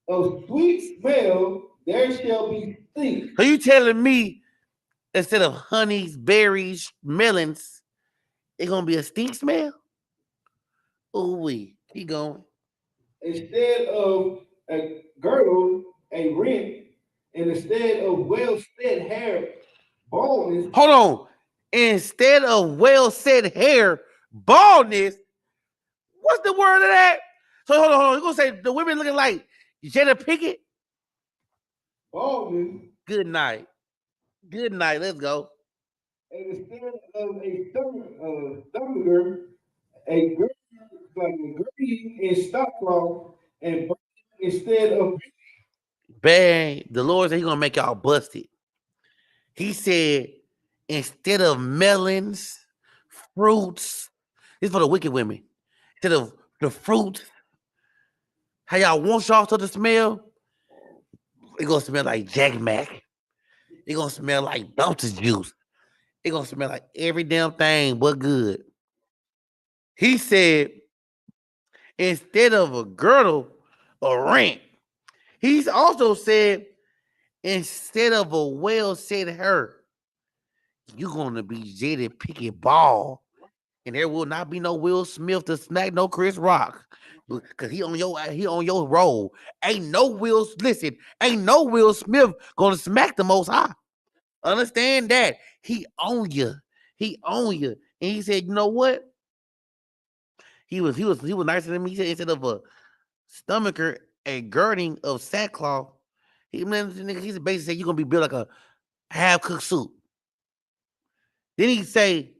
Of sweet smell, there shall be stink. Are you telling me instead of honeys, berries, melons, it's gonna be a stink smell? Ooh wee. Keep going. Instead of a girdle, a rent, and instead of well set hair, baldness. Hold on. Instead of well set hair, baldness. What's the word of that? So hold on. You're gonna say the women looking like Jada Pinkett? Baldness. Good night. Let's go. And instead of a stomacher, a girl like a green in stockcloth, and instead of Bang. The Lord said He's gonna make y'all busted. He said, instead of melons, fruits, this is for the wicked women. Instead of the fruit, how y'all want y'all to smell, it's gonna smell like Jack Mac. It's gonna smell like Dumpster juice. It's gonna smell like every damn thing but good. He said, instead of a girdle, a rent. He's also said, instead of a well set hair, you're gonna be Jada Pinkett Ball. And there will not be no Will Smith to smack no Chris Rock. Cause he on your roll. Ain't no Will Smith gonna smack the most high. Understand that. He on you. And he said, you know what? He was nicer than me. He said instead of a stomacher, a girding of sackcloth, he basically said you're gonna be built like a half-cooked soup. Then he say,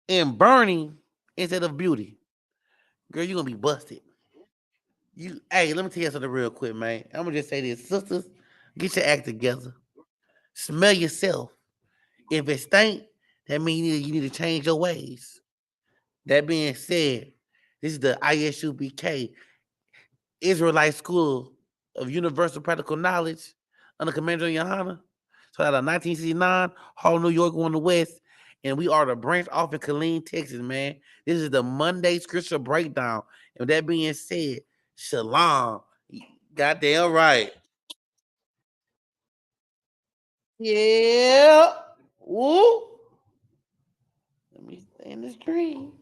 in burning instead of beauty. Girl, you're gonna be busted. Hey, let me tell you something real quick, man. I'm gonna just say this. Sisters, get your act together. Smell yourself. If it stink, that means you need to change your ways. That being said, this is the Isupk Israelite School of Universal Practical Knowledge under Commander Yohana. So out of 1969, Hall, New York, on the west, and we are the branch off in Killeen, Texas, man. This is the Monday scripture breakdown. And with that being said, shalom. Goddamn right. Yeah. Woo! Let me stay in this dream.